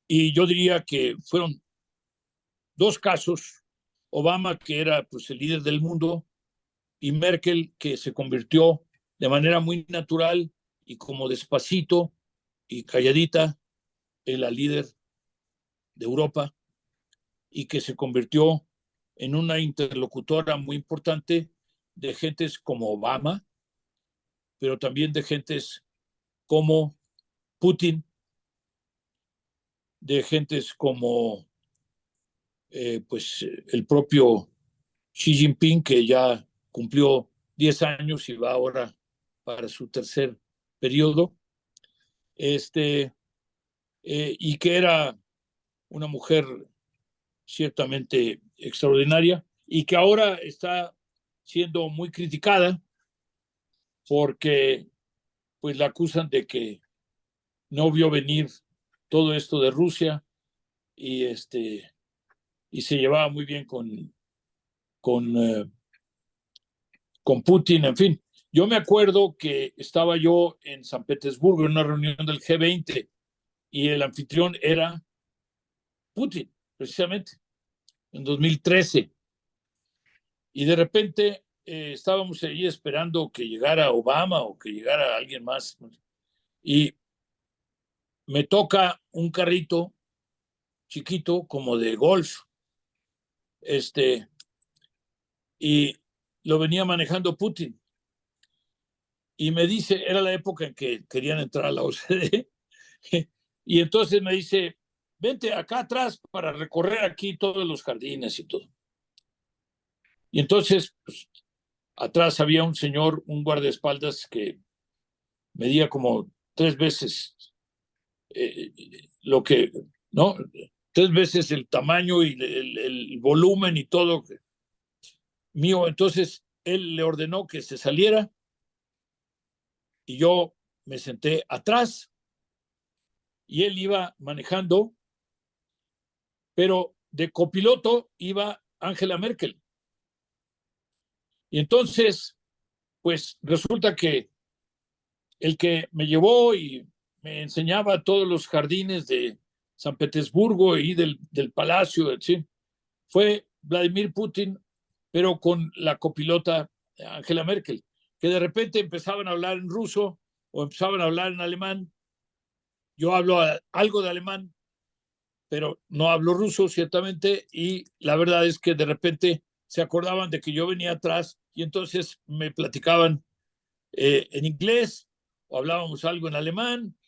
Y yo diría que fueron 2 casos: Obama, que era pues el líder del mundo, y Merkel, que se convirtió de manera muy natural y como despacito y calladita en la líder de Europa, y que se convirtió en una interlocutora muy importante de gentes como Obama, pero también de gentes como Putin, de gentes como pues el propio Xi Jinping, que ya cumplió 10 años y va ahora para su tercer periodo, y que era una mujer ciertamente extraordinaria y que ahora está siendo muy criticada porque pues la acusan de que no vio venir todo esto de Rusia, y y se llevaba muy bien con, con Putin, en fin. Yo me acuerdo que estaba yo en San Petersburgo en una reunión del G20 y el anfitrión era Putin, precisamente, en 2013. Y de repente estábamos allí esperando que llegara Obama o que llegara alguien más. Y me toca un carrito chiquito como de golf, y lo venía manejando Putin. Y me dice, era la época en que querían entrar a la OCDE, y entonces me dice, vente acá atrás para recorrer aquí todos los jardines y todo. Y entonces, pues, atrás había un señor, un guardaespaldas que medía como 3 veces lo que, ¿no? 3 veces el tamaño y el volumen y todo mío. Entonces, él le ordenó que se saliera y yo me senté atrás y él iba manejando, pero de copiloto iba Angela Merkel. Y entonces, pues resulta que el que me llevó y me enseñaba todos los jardines de San Petersburgo y del palacio, ¿sí?, fue Vladimir Putin, pero con la copilota Angela Merkel, que de repente empezaban a hablar en ruso o empezaban a hablar en alemán. Yo hablo algo de alemán, pero no hablo ruso, ciertamente, y la verdad es que de repente se acordaban de que yo venía atrás y entonces me platicaban en inglés o hablábamos algo en alemán,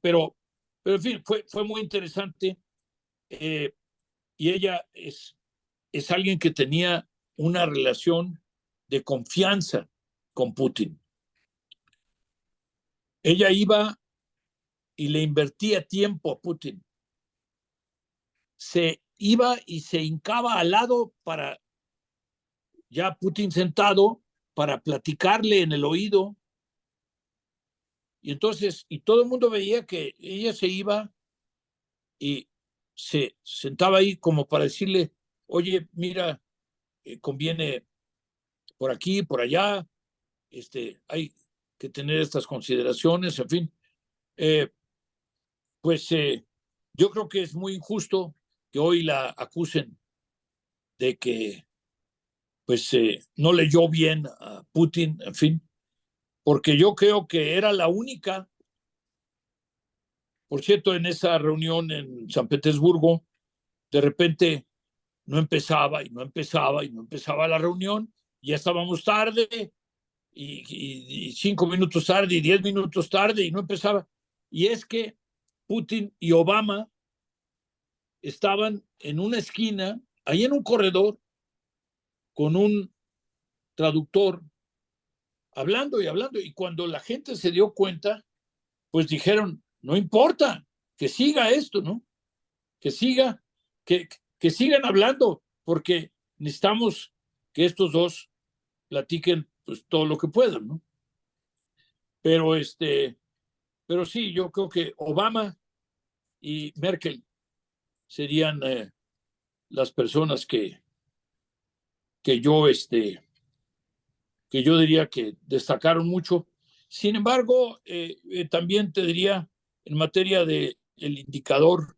pero en fin, fue muy interesante. Y ella es alguien que tenía una relación de confianza con Putin. Ella iba y le invertía tiempo a Putin. Se iba y se hincaba al lado para, ya Putin sentado, para platicarle en el oído. Y entonces, y todo el mundo veía que ella se iba y se sentaba ahí como para decirle, oye, mira, conviene por aquí, por allá, hay que tener estas consideraciones, en fin. Pues yo creo que es muy injusto que hoy la acusen de que pues no leyó bien a Putin, en fin, porque yo creo que era la única. Por cierto, en esa reunión en San Petersburgo, de repente no empezaba y no empezaba y no empezaba la reunión, ya estábamos tarde y 5 minutos tarde y 10 minutos tarde y no empezaba. Y es que Putin y Obama estaban en una esquina, ahí en un corredor, con un traductor, hablando y hablando. Y cuando la gente se dio cuenta, pues dijeron, no importa, que siga esto, ¿no? Que siga, que sigan hablando, porque necesitamos que estos dos platiquen pues todo lo que puedan, ¿no? Pero pero sí, yo creo que Obama y Merkel serían las personas que yo que yo diría que destacaron mucho. Sin embargo, también te diría en materia de el indicador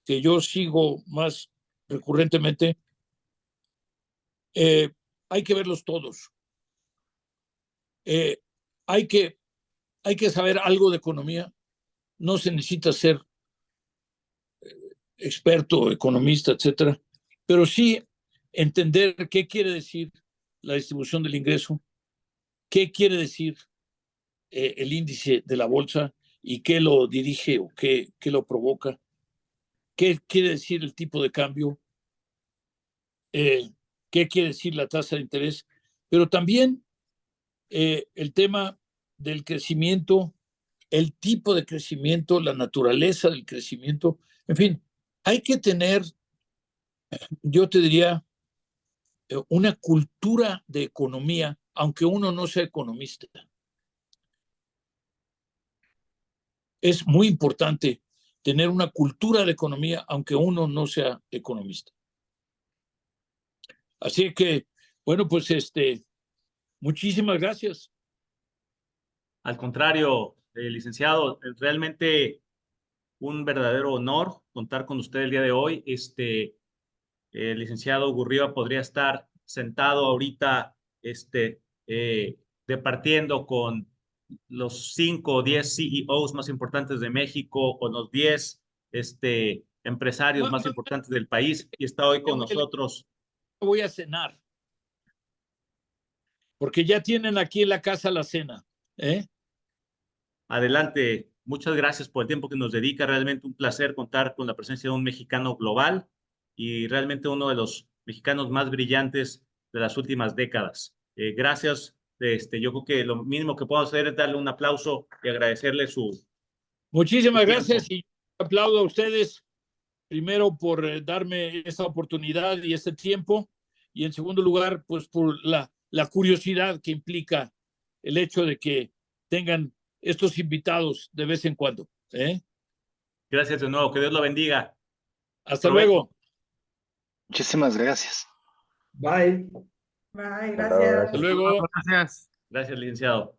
que yo sigo más recurrentemente, hay que verlos todos. Hay que saber algo de economía. No se necesita ser experto, economista, etcétera, pero sí entender qué quiere decir la distribución del ingreso, qué quiere decir el índice de la bolsa y qué lo dirige o qué lo provoca, qué quiere decir el tipo de cambio, qué quiere decir la tasa de interés, pero también el tema del crecimiento, el tipo de crecimiento, la naturaleza del crecimiento, en fin, hay que tener, yo te diría, una cultura de economía, aunque uno no sea economista. Es muy importante tener una cultura de economía, aunque uno no sea economista. Así que, bueno, pues muchísimas gracias. Al contrario, licenciado, realmente un verdadero honor contar con usted el día de hoy. El licenciado Gurría podría estar sentado ahorita, departiendo con los 5 o 10 CEOs más importantes de México, con los 10 empresarios más importantes del país, y está hoy con nosotros. Voy a cenar, porque ya tienen aquí en la casa la cena. Adelante, muchas gracias por el tiempo que nos dedica. Realmente un placer contar con la presencia de un mexicano global y realmente uno de los mexicanos más brillantes de las últimas décadas. Gracias. Yo creo que lo mínimo que puedo hacer es darle un aplauso y agradecerle su. Muchísimas gracias y aplaudo a ustedes primero por darme esta oportunidad y este tiempo, y en segundo lugar, pues por la curiosidad que implica el hecho de que tengan estos invitados de vez en cuando. Gracias de nuevo, que Dios lo bendiga. Hasta luego. Muchísimas gracias. Bye. Bye, gracias. Hasta luego. Gracias. Gracias, licenciado.